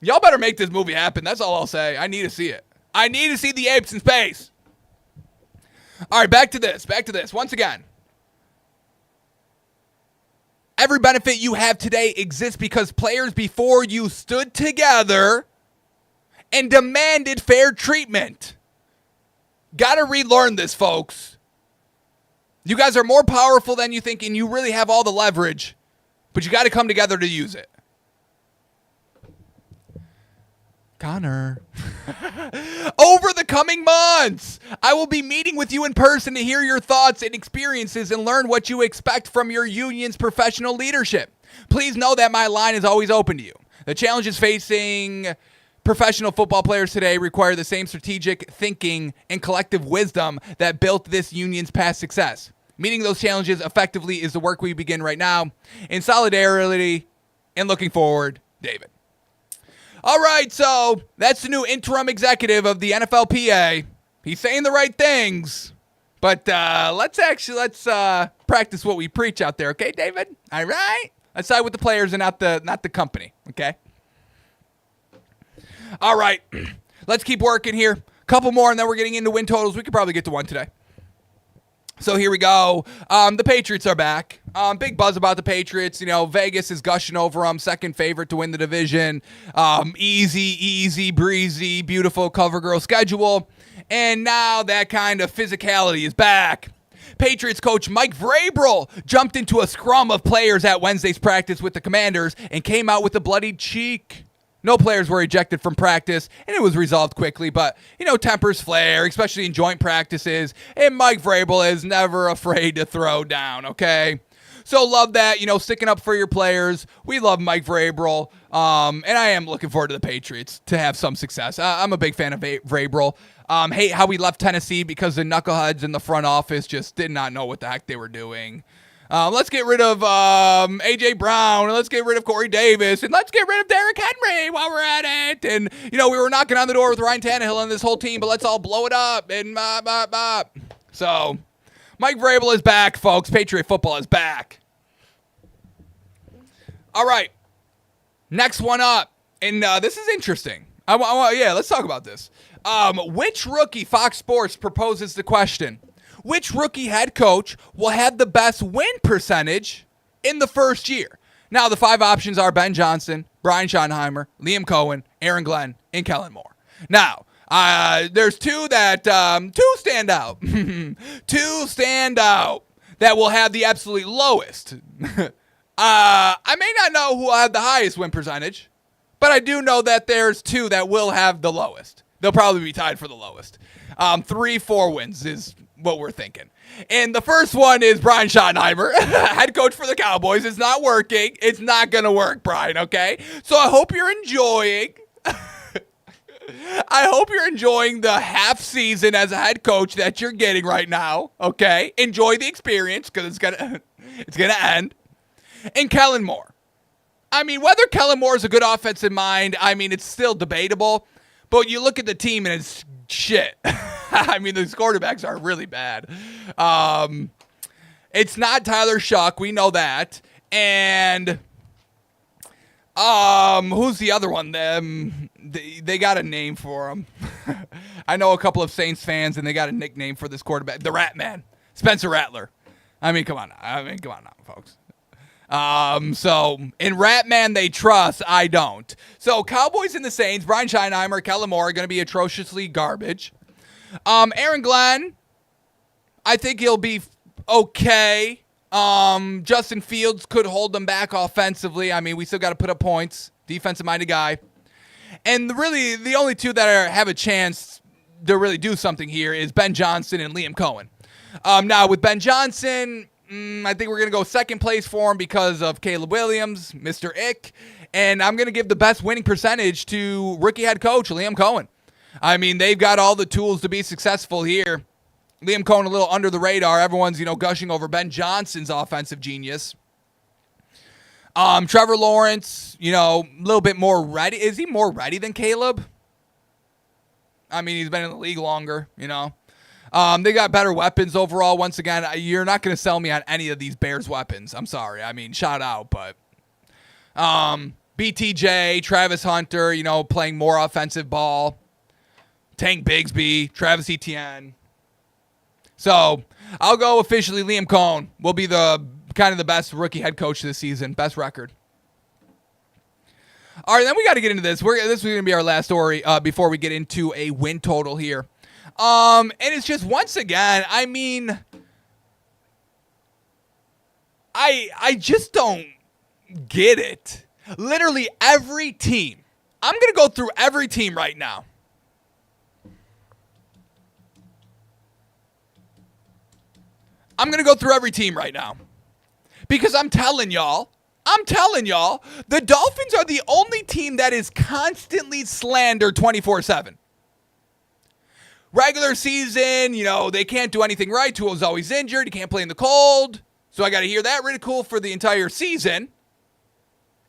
Y'all better make this movie happen. That's all I'll say. I need to see it. I need to see the apes in space. All right, back to this. Once again. Every benefit you have today exists because players before you stood together and demanded fair treatment. Gotta relearn this, folks. You guys are more powerful than you think, and you really have all the leverage, but you gotta come together to use it. Connor. Over the coming months, I will be meeting with you in person to hear your thoughts and experiences and learn what you expect from your union's professional leadership. Please know that my line is always open to you. The challenges facing professional football players today require the same strategic thinking and collective wisdom that built this union's past success. Meeting those challenges effectively is the work we begin right now. In solidarity and looking forward, David. All right, so that's the new interim executive of the NFLPA. He's saying the right things, but let's practice what we preach out there, okay, David? All right, let's side with the players and not the company, okay? All right, let's keep working here. Couple more, and then we're getting into win totals. We could probably get to one today. So here we go. The Patriots are back. Big buzz about the Patriots. You know, Vegas is gushing over them. Second favorite to win the division. Easy breezy, beautiful cover girl schedule. And now that kind of physicality is back. Patriots coach Mike Vrabel jumped into a scrum of players at Wednesday's practice with the Commanders and came out with a bloodied cheek. No players were ejected from practice, and it was resolved quickly. But, you know, tempers flare, especially in joint practices. And Mike Vrabel is never afraid to throw down, okay? So love that, you know, sticking up for your players. We love Mike Vrabel. And I am looking forward to the Patriots to have some success. I'm a big fan of Vrabel. Hate how we left Tennessee because the knuckleheads in the front office just did not know what the heck they were doing. Let's get rid of A.J. Brown, and let's get rid of Corey Davis, and let's get rid of Derrick Henry while we're at it. And, you know, we were knocking on the door with Ryan Tannehill and this whole team, but let's all blow it up. And So, Mike Vrabel is back, folks. Patriot football is back. All right. Next one up. And this is interesting. Let's talk about this. Which rookie, Fox Sports proposes the question, which rookie head coach will have the best win percentage in the first year? Now, the 5 options are Ben Johnson, Brian Schottenheimer, Liam Cohen, Aaron Glenn, and Kellen Moore. Now, there's two stand out. Two stand out that will have the absolute lowest. I may not know who will have the highest win percentage, but I do know that there's 2 that will have the lowest. They'll probably be tied for the lowest. 3-4 wins is what we're thinking. And the first one is Brian Schottenheimer, head coach for the Cowboys. It's not working. It's not going to work, Brian, okay? So I hope you're enjoying. I hope you're enjoying the half season as a head coach that you're getting right now, okay? Enjoy the experience because it's gonna end. And Kellen Moore. I mean, whether Kellen Moore is a good offensive mind, I mean, it's still debatable. But you look at the team and it's shit. I mean, those quarterbacks are really bad. It's not Tyler Shuck. We know that. And who's the other one? They got a name for him. I know a couple of Saints fans, and they got a nickname for this quarterback. The Rat Man. Spencer Rattler. I mean, come on now, folks. So in Ratman they trust, I don't. So Cowboys and the Saints, Brian Schottenheimer, Kellen Moore are going to be atrociously garbage. Aaron Glenn, I think he'll be okay. Justin Fields could hold them back offensively. I mean, we still got to put up points. Defensive-minded guy. And really, the only 2 that have a chance to really do something here is Ben Johnson and Liam Cohen. Now, with Ben Johnson, I think we're going to go second place for him because of Caleb Williams, Mr. Ick. And I'm going to give the best winning percentage to rookie head coach Liam Cohen. I mean, they've got all the tools to be successful here. Liam Cohen a little under the radar. Everyone's, gushing over Ben Johnson's offensive genius. Trevor Lawrence, a little bit more ready. Is he more ready than Caleb? I mean, he's been in the league longer, They got better weapons overall. Once again, you're not going to sell me on any of these Bears weapons. I'm sorry. I mean, shout out, but BTJ, Travis Hunter, playing more offensive ball. Tank Bigsby, Travis Etienne. So I'll go officially Liam Cohen will be the kind of the best rookie head coach this season. Best record. All right, then we got to get into this. This is going to be our last story before we get into a win total here. And it's just, once again, I mean, I just don't get it. Literally every team. I'm going to go through every team right now. I'm going to go through every team right now. Because I'm telling y'all, the Dolphins are the only team that is constantly slandered 24/7. Regular season, they can't do anything right. Tua's always injured. He can't play in the cold. So I got to hear that ridicule for the entire season.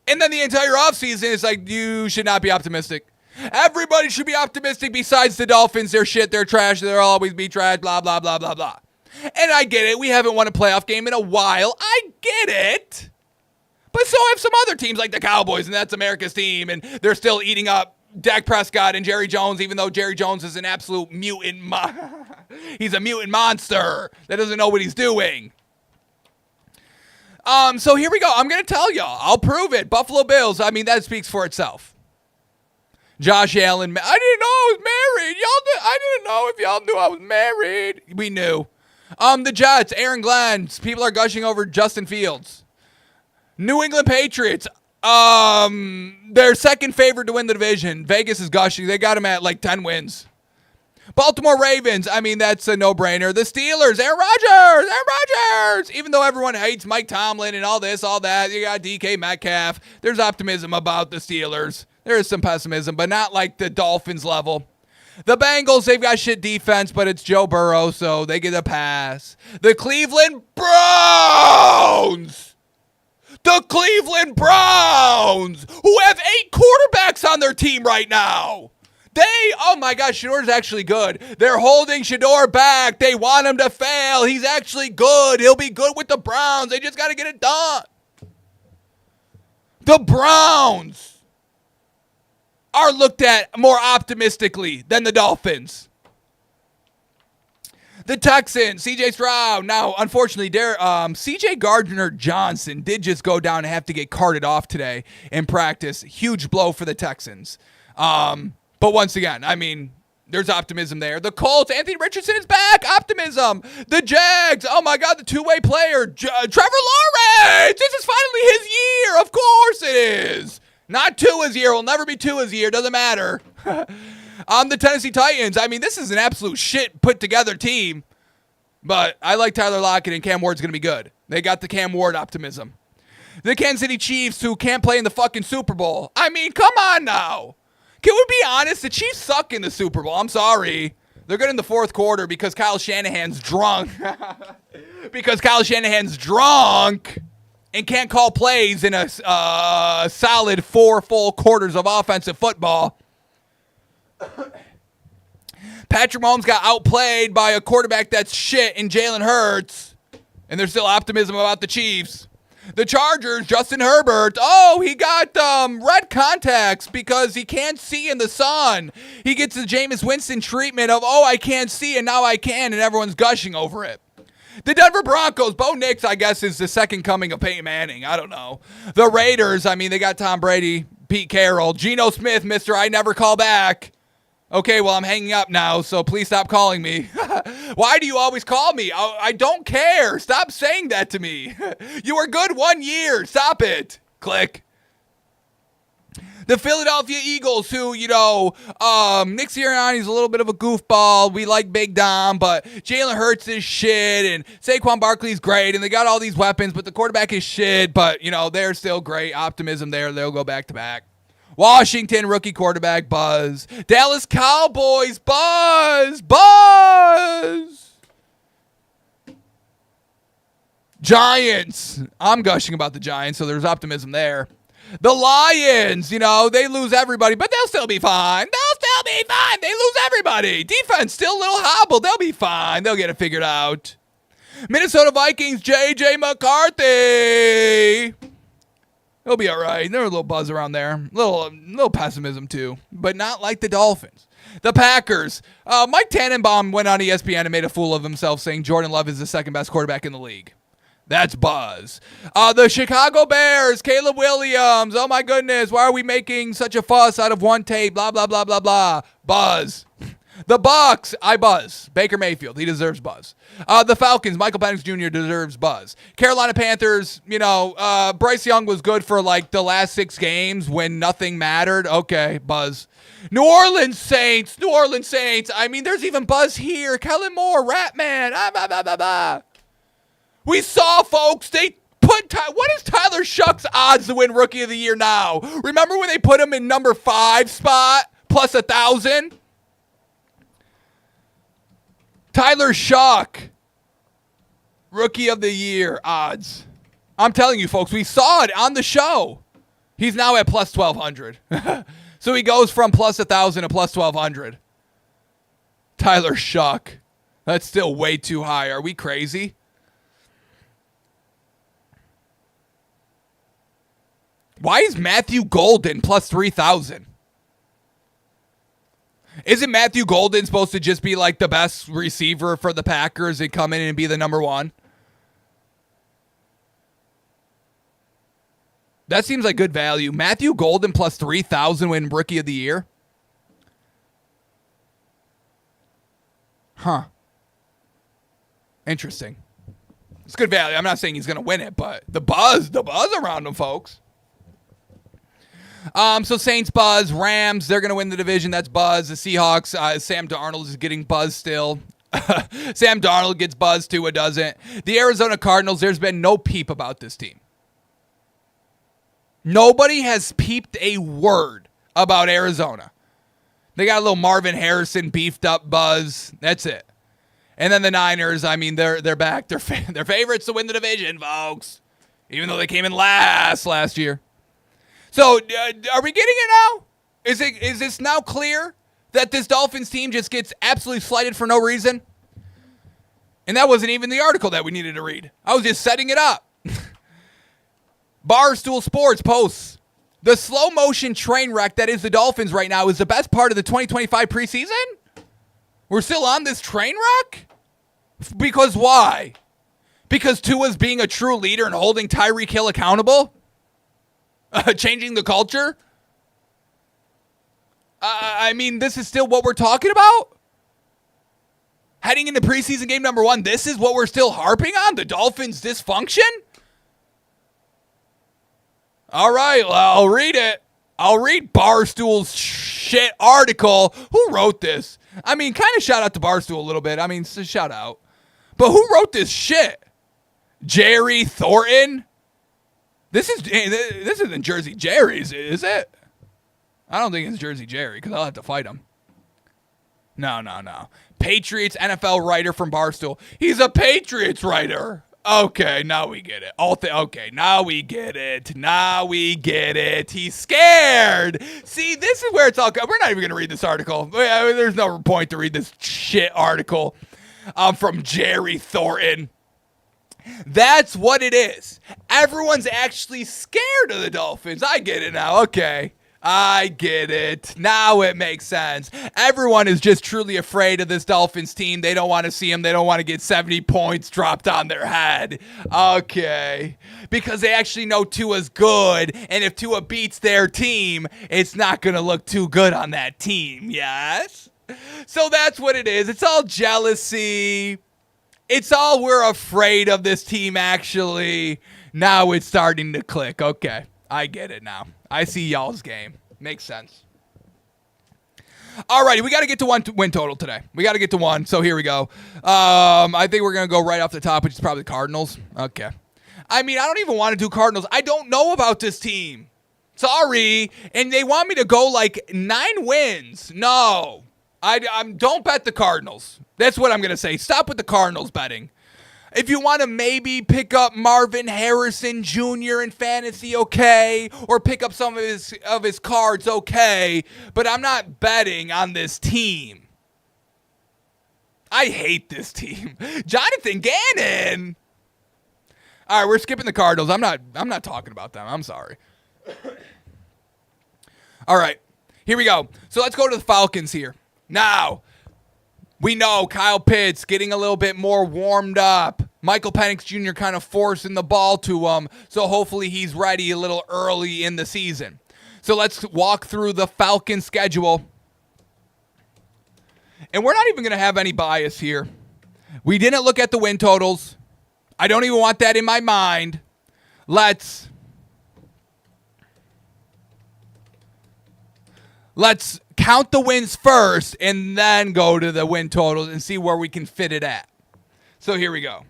And then the entire offseason is like, you should not be optimistic. Everybody should be optimistic besides the Dolphins. They're shit. They're trash. They'll always be trash. Blah, blah, blah, blah, blah. And I get it. We haven't won a playoff game in a while. I get it. But so have some other teams like the Cowboys, and that's America's team. And they're still eating up Dak Prescott and Jerry Jones, even though Jerry Jones is an absolute mutant. He's a mutant monster that doesn't know what he's doing. So here we go. I'm going to tell y'all. I'll prove it. Buffalo Bills. I mean, that speaks for itself. Josh Allen. I didn't know I was married. I didn't know if y'all knew I was married. We knew. The Jets. Aaron Glenn. People are gushing over Justin Fields. New England Patriots. They're second favorite to win the division. Vegas is gushing. They got him at like 10 wins. Baltimore Ravens. I mean, that's a no-brainer. The Steelers. Aaron Rodgers. Even though everyone hates Mike Tomlin and all this, all that, you got DK Metcalf. There's optimism about the Steelers. There is some pessimism, but not like the Dolphins level. The Bengals, they've got shit defense, but it's Joe Burrow, so they get a pass. The Cleveland Browns. The Cleveland Browns, who have 8 quarterbacks on their team right now. Oh my gosh, Shador's actually good. They're holding Shador back. They want him to fail. He's actually good. He'll be good with the Browns. They just got to get it done. The Browns are looked at more optimistically than the Dolphins. The Texans, C.J. Stroud. Now, unfortunately, C.J. Gardner-Johnson did just go down and have to get carted off today in practice. Huge blow for the Texans. But once again, I mean, there's optimism there. The Colts, Anthony Richardson is back. Optimism. The Jags, oh my God, the two-way player, Trevor Lawrence. This is finally his year. Of course it is. Not Tua's year. Will never be Tua's year. Doesn't matter. The Tennessee Titans. I mean, this is an absolute shit put together team. But I like Tyler Lockett, and Cam Ward's going to be good. They got the Cam Ward optimism. The Kansas City Chiefs, who can't play in the fucking Super Bowl. I mean, come on now. Can we be honest? The Chiefs suck in the Super Bowl. I'm sorry. They're good in the fourth quarter because Kyle Shanahan's drunk. Because Kyle Shanahan's drunk and can't call plays in a solid 4 full quarters of offensive football. Patrick Mahomes got outplayed by a quarterback that's shit in Jalen Hurts. And there's still optimism about the Chiefs. The Chargers, Justin Herbert. Oh, he got red contacts because he can't see in the sun. He gets the Jameis Winston treatment of, oh, I can't see and now I can, and everyone's gushing over it. The Denver Broncos, Bo Nix, I guess, is the second coming of Peyton Manning. I don't know. The Raiders, I mean, they got Tom Brady, Pete Carroll, Geno Smith, Mr. I Never Call Back. Okay, well, I'm hanging up now, so please stop calling me. Why do you always call me? I don't care. Stop saying that to me. You were good 1 year. Stop it. Click. The Philadelphia Eagles, who, Nick Sirianni's a little bit of a goofball. We like Big Dom, but Jalen Hurts is shit, and Saquon Barkley's great, and they got all these weapons, but the quarterback is shit, but, they're still great. Optimism there. They'll go back to back. Washington, rookie quarterback, buzz. Dallas Cowboys, buzz. Giants. I'm gushing about the Giants, so there's optimism there. The Lions, they lose everybody, but they'll still be fine. They lose everybody. Defense still a little hobbled. They'll be fine. They'll get it figured out. Minnesota Vikings, J.J. McCarthy. He'll be all right. There's a little buzz around there. Little pessimism, too. But not like the Dolphins. The Packers. Mike Tannenbaum went on ESPN and made a fool of himself saying Jordan Love is the second best quarterback in the league. That's buzz. The Chicago Bears. Caleb Williams. Oh, my goodness. Why are we making such a fuss out of one tape? Blah, blah, blah, blah, blah. Buzz. The Bucks, I buzz. Baker Mayfield, he deserves buzz. The Falcons, Michael Penix Jr. deserves buzz. Carolina Panthers, Bryce Young was good for like the last 6 games when nothing mattered. Okay, buzz. New Orleans Saints. I mean, there's even buzz here. Kellen Moore, Ratman. We saw, folks, they put what is Tyler Shuck's odds to win Rookie of the Year now? Remember when they put him in number 5 spot plus 1,000? Tyler Shuck, Rookie of the Year odds. I'm telling you, folks, we saw it on the show. He's now at plus 1,200. So he goes from plus 1,000 to plus 1,200. Tyler Shuck. That's still way too high. Are we crazy? Why is Matthew Golden plus 3,000? Isn't Matthew Golden supposed to just be like the best receiver for the Packers and come in and be the number 1? That seems like good value. Matthew Golden plus 3,000 win Rookie of the Year? Huh. Interesting. It's good value. I'm not saying he's going to win it, but the buzz around him, folks. So Saints buzz, Rams, they're going to win the division. That's buzz. The Seahawks, Sam Darnold is getting buzz still. Sam Darnold gets buzz, Tua doesn't. The Arizona Cardinals, there's been no peep about this team. Nobody has peeped a word about Arizona. They got a little Marvin Harrison beefed up buzz. That's it. And then the Niners, I mean, they're back. They're favorites to win the division, folks. Even though they came in last year. So, are we getting it now? Is this now clear that this Dolphins team just gets absolutely slighted for no reason? And that wasn't even the article that we needed to read. I was just setting it up. Barstool Sports posts, the slow motion train wreck that is the Dolphins right now is the best part of the 2025 preseason? We're still on this train wreck? Because why? Because Tua's being a true leader and holding Tyreek Hill accountable? Changing the culture? I mean, this is still what we're talking about? Heading into preseason game number 1, this is what we're still harping on? The Dolphins' dysfunction? All right, well, I'll read it. I'll read Barstool's shit article. Who wrote this? I mean, kind of shout out to Barstool a little bit. I mean, shout out. But who wrote this shit? Jerry Thornton? This isn't Jersey Jerry's, is it? I don't think it's Jersey Jerry because I'll have to fight him. No. Patriots NFL writer from Barstool. He's a Patriots writer. Okay, now we get it. Okay, now we get it. He's scared. See, this is where it's all. We're not even going to read this article. There's no point to read this shit article from Jerry Thornton. That's what it is. Everyone's actually scared of the Dolphins. I get it now. Okay. I get it. Now it makes sense. Everyone is just truly afraid of this Dolphins team. They don't want to see them. They don't want to get 70 points dropped on their head. Okay. Because they actually know Tua's good. And if Tua beats their team, it's not going to look too good on that team. Yes? So that's what it is. It's all jealousy. It's all we're afraid of this team, actually. Now it's starting to click. Okay. I get it now. I see y'all's game. Makes sense. Alrighty, we got to get to one win total today. We got to get to one, so here we go. I think we're going to go right off the top, which is probably Cardinals. Okay. I mean, I don't even want to do Cardinals. I don't know about this team. Sorry. And they want me to go like 9 wins. No. I don't bet the Cardinals. That's what I'm going to say. Stop with the Cardinals betting. If you want to maybe pick up Marvin Harrison Jr. in fantasy, okay, or pick up some of his cards, okay, but I'm not betting on this team. I hate this team. Jonathan Gannon. All right, we're skipping the Cardinals. I'm not talking about them. I'm sorry. All right, here we go. So let's go to the Falcons here. Now, we know Kyle Pitts getting a little bit more warmed up. Michael Penix Jr. kind of forcing the ball to him, so hopefully he's ready a little early in the season. So let's walk through the Falcons schedule. And we're not even going to have any bias here. We didn't look at the win totals. I don't even want that in my mind. Let's count the wins first and then go to the win totals and see where we can fit it at. So here we go.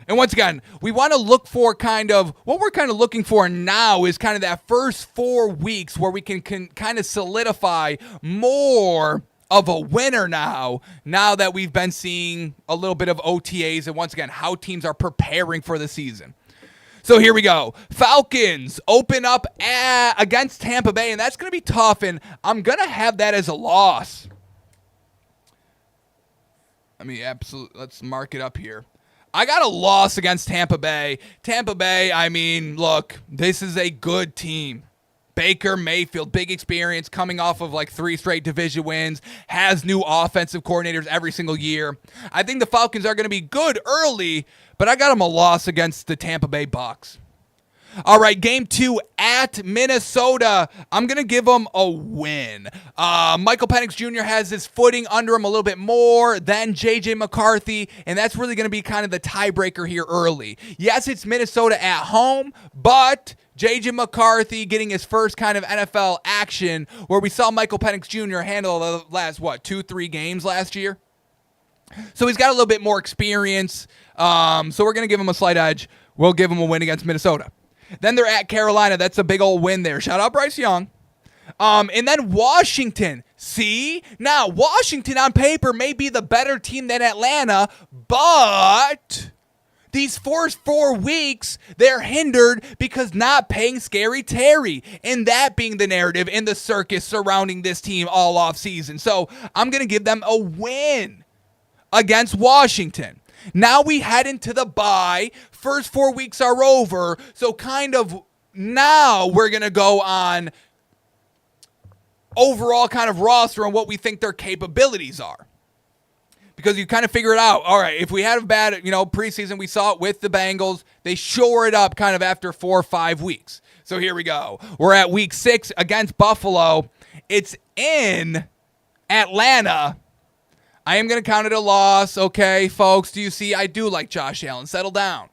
And once again, we want to look for what we're kind of looking for now is kind of that first 4 weeks where we can kind of solidify more of a winner now that we've been seeing a little bit of OTAs and once again, how teams are preparing for the season. So here we go. Falcons open up against Tampa Bay, and that's going to be tough, and I'm going to have that as a loss. Let's mark it up here. I got a loss against Tampa Bay. Tampa Bay, I mean, look, this is a good team. Baker Mayfield, big experience, coming off of like 3 straight division wins, has new offensive coordinators every single year. I think the Falcons are going to be good early, but I got them a loss against the Tampa Bay Bucs. All right, game 2 at Minnesota. I'm going to give them a win. Michael Penix Jr. has his footing under him a little bit more than J.J. McCarthy, and that's really going to be kind of the tiebreaker here early. Yes, it's Minnesota at home, but J.J. McCarthy getting his first kind of NFL action where we saw Michael Penix Jr. handle the last, 2-3 games last year. So he's got a little bit more experience, so we're going to give him a slight edge. We'll give him a win against Minnesota. Then they're at Carolina. That's a big old win there. Shout out Bryce Young. And then Washington. See? Now, Washington on paper may be the better team than Atlanta, but these first 4 weeks, they're hindered because not paying Scary Terry, and that being the narrative in the circus surrounding this team all off season. So I'm going to give them a win against Washington. Now we head into the bye. first 4 weeks are over. So kind of now we're going to go on overall kind of roster and what we think their capabilities are. Because you kind of figure it out. All right, if we had a bad, preseason, we saw it with the Bengals. They shore it up kind of after 4 or 5 weeks. So here we go. We're at week 6 against Buffalo. It's in Atlanta. I am going to count it a loss. Okay, folks, do you see? I do like Josh Allen. Settle down.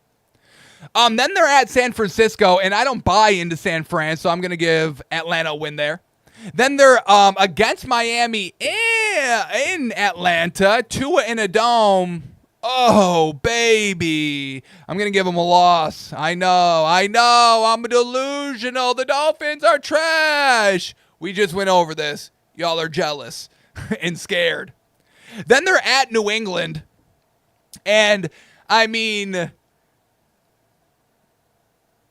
Then they're at San Francisco, and I don't buy into San Fran, so I'm going to give Atlanta a win there. Then they're against Miami in Atlanta, Tua in a dome. Oh, baby. I'm going to give them a loss. I know. I'm delusional. The Dolphins are trash. We just went over this. Y'all are jealous and scared. Then they're at New England. And, I mean, man,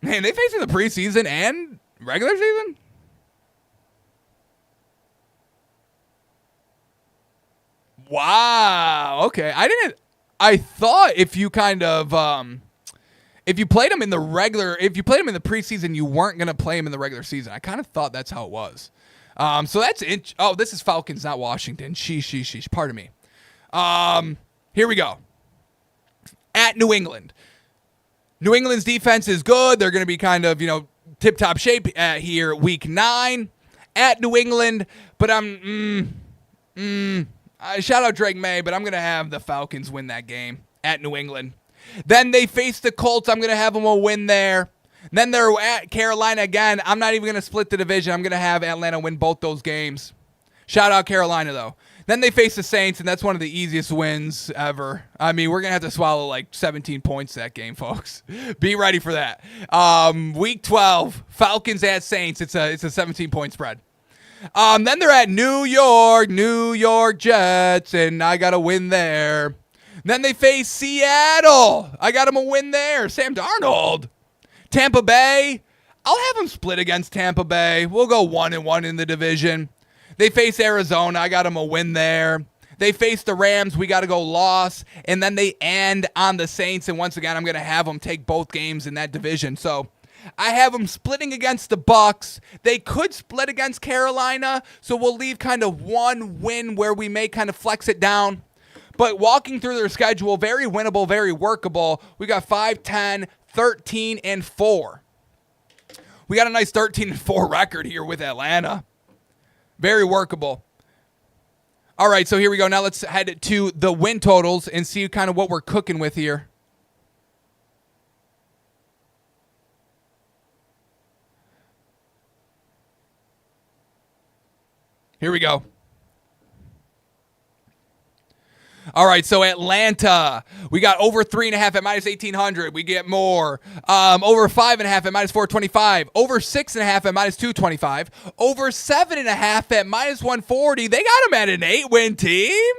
they facing the preseason and regular season? Wow. Okay. I thought if you kind of, if you played them in the preseason, you weren't going to play them in the regular season. I kind of thought that's how it was. So that's it. Oh, this is Falcons, not Washington. Sheesh. Pardon me. Here we go. At New England. New England's defense is good. They're going to be kind of, tip-top shape here week 9 at New England. But shout out Drake May, but I'm going to have the Falcons win that game at New England. Then they face the Colts. I'm going to have them a win there. Then they're at Carolina again. I'm not even going to split the division. I'm going to have Atlanta win both those games. Shout out Carolina, though. Then they face the Saints, and that's one of the easiest wins ever. I mean, we're going to have to swallow like 17 points that game, folks. Be ready for that. Week 12, Falcons at Saints. It's a 17-point spread. Then they're at New York Jets, and I got to win there. Then they face Seattle. I got them a win there. Sam Darnold. Tampa Bay. I'll have them split against Tampa Bay. We'll go 1-1 in the division. They face Arizona. I got them a win there. They face the Rams. We got to go loss. And then they end on the Saints. And once again, I'm going to have them take both games in that division. So I have them splitting against the Bucks. They could split against Carolina, so we'll leave kind of one win where we may kind of flex it down. But walking through their schedule, very winnable, very workable. We got 5, 10, 13, and 4. We got a nice 13 and 4 record here with Atlanta. Very workable. All right, so here we go. Now let's head to the win totals and see kind of what we're cooking with here. Here we go. All right, so Atlanta, we got over 3.5 at minus 1,800. We get more. Over 5.5 at minus 425. Over 6.5 at minus 225. Over 7.5 at minus 140. They got them at an 8-win team.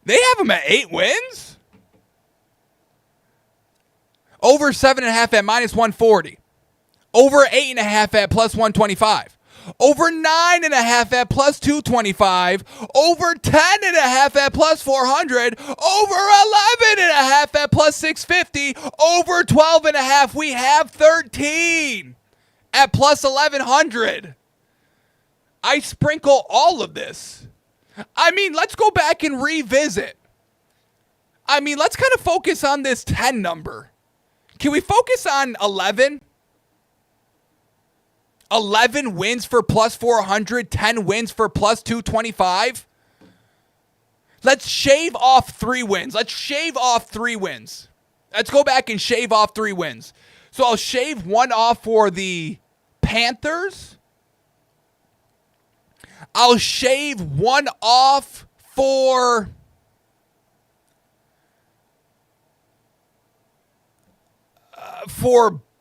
They have them at 8 wins. Over 7.5 at minus 140. Over 8.5 at plus 125. Over 9.5 at plus 225. Over 10.5 at plus 400. Over 11.5 at plus 650. Over 12.5. We have 13 at plus 1100. I sprinkle all of this. I mean, let's go back and revisit. I mean, let's kind of focus on this 10 number. Can we focus on 11? 11 wins for plus 400, 10 wins for plus 225. Let's shave off 3 wins. Let's go back and shave off 3 wins. So I'll shave 1 off for the Panthers. I'll shave 1 off for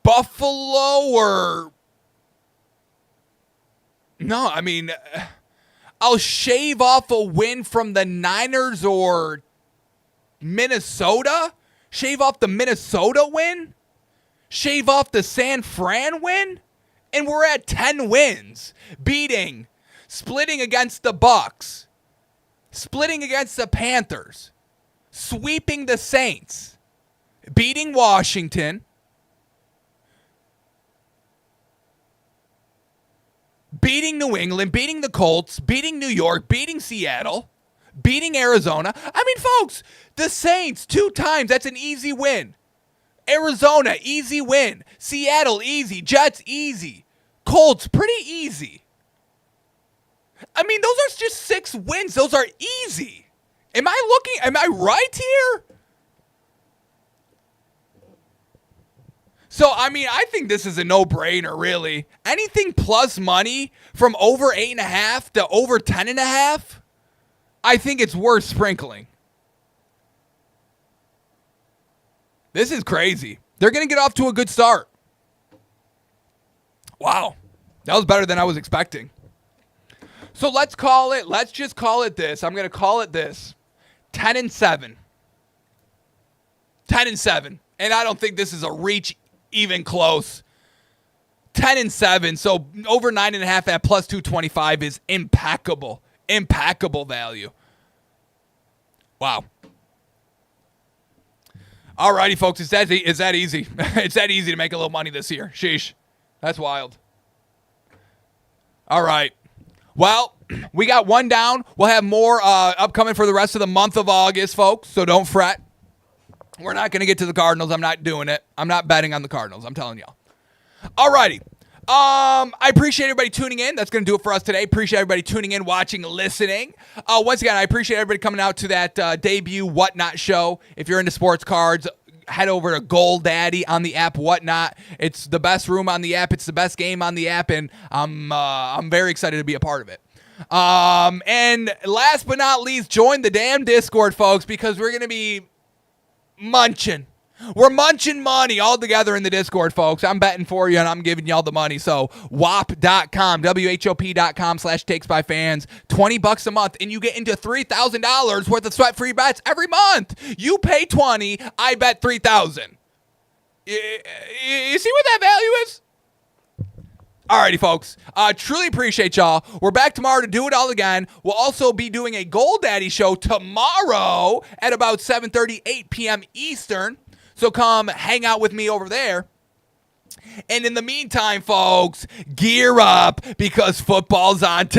Buffalo or... No, I mean, I'll shave off a win from the Niners or Minnesota. Shave off the Minnesota win. Shave off the San Fran win. And we're at 10 wins. Splitting against the Bucks. Splitting against the Panthers. sweeping the Saints, beating Washington, beating New England, beating the Colts, beating New York, beating Seattle, beating Arizona. I mean, folks, the Saints 2 times, that's an easy win. Arizona, easy win. Seattle, easy. Jets, easy. Colts, pretty easy. I mean, those are just 6 wins. Those are easy. Am I right here? So, I mean, I think this is a no-brainer, really. Anything plus money from over 8.5 to over 10.5, I think it's worth sprinkling. This is crazy. They're going to get off to a good start. Wow. That was better than I was expecting. So let's just call it this. I'm going to call it this. 10-7. 10-7. And I don't think this is a reach even close. 10-7. So over 9.5 at plus 225 is impeccable. Impeccable value. Wow. Alrighty, folks. It's that easy. It's that easy to make a little money this year. Sheesh. That's wild. All right. Well, we got one down. We'll have more upcoming for the rest of the month of August, folks. So don't fret. We're not going to get to the Cardinals. I'm not doing it. I'm not betting on the Cardinals. I'm telling y'all. All righty. I appreciate everybody tuning in. That's going to do it for us today. Appreciate everybody tuning in, watching, listening. Once again, I appreciate everybody coming out to that debut Whatnot show. If you're into sports cards, head over to GoldAddy on the app Whatnot. It's the best room on the app. It's the best game on the app, and I'm very excited to be a part of it. And last but not least, join the damn Discord, folks, because we're going to be munching. We're munching money all together in the Discord, folks. I'm betting for you, and I'm giving y'all the money. So, WHOP.com, WHOP.com/takesbyfans, $20 a month, and you get into $3,000 worth of sweat-free bets every month. You pay $20, I bet $3,000. You see what that value is? Alrighty, folks. Truly appreciate y'all. We're back tomorrow to do it all again. We'll also be doing a GoldAddy show tomorrow at about 7:30, 8 p.m. Eastern. So come hang out with me over there. And in the meantime, folks, gear up because football's on tonight.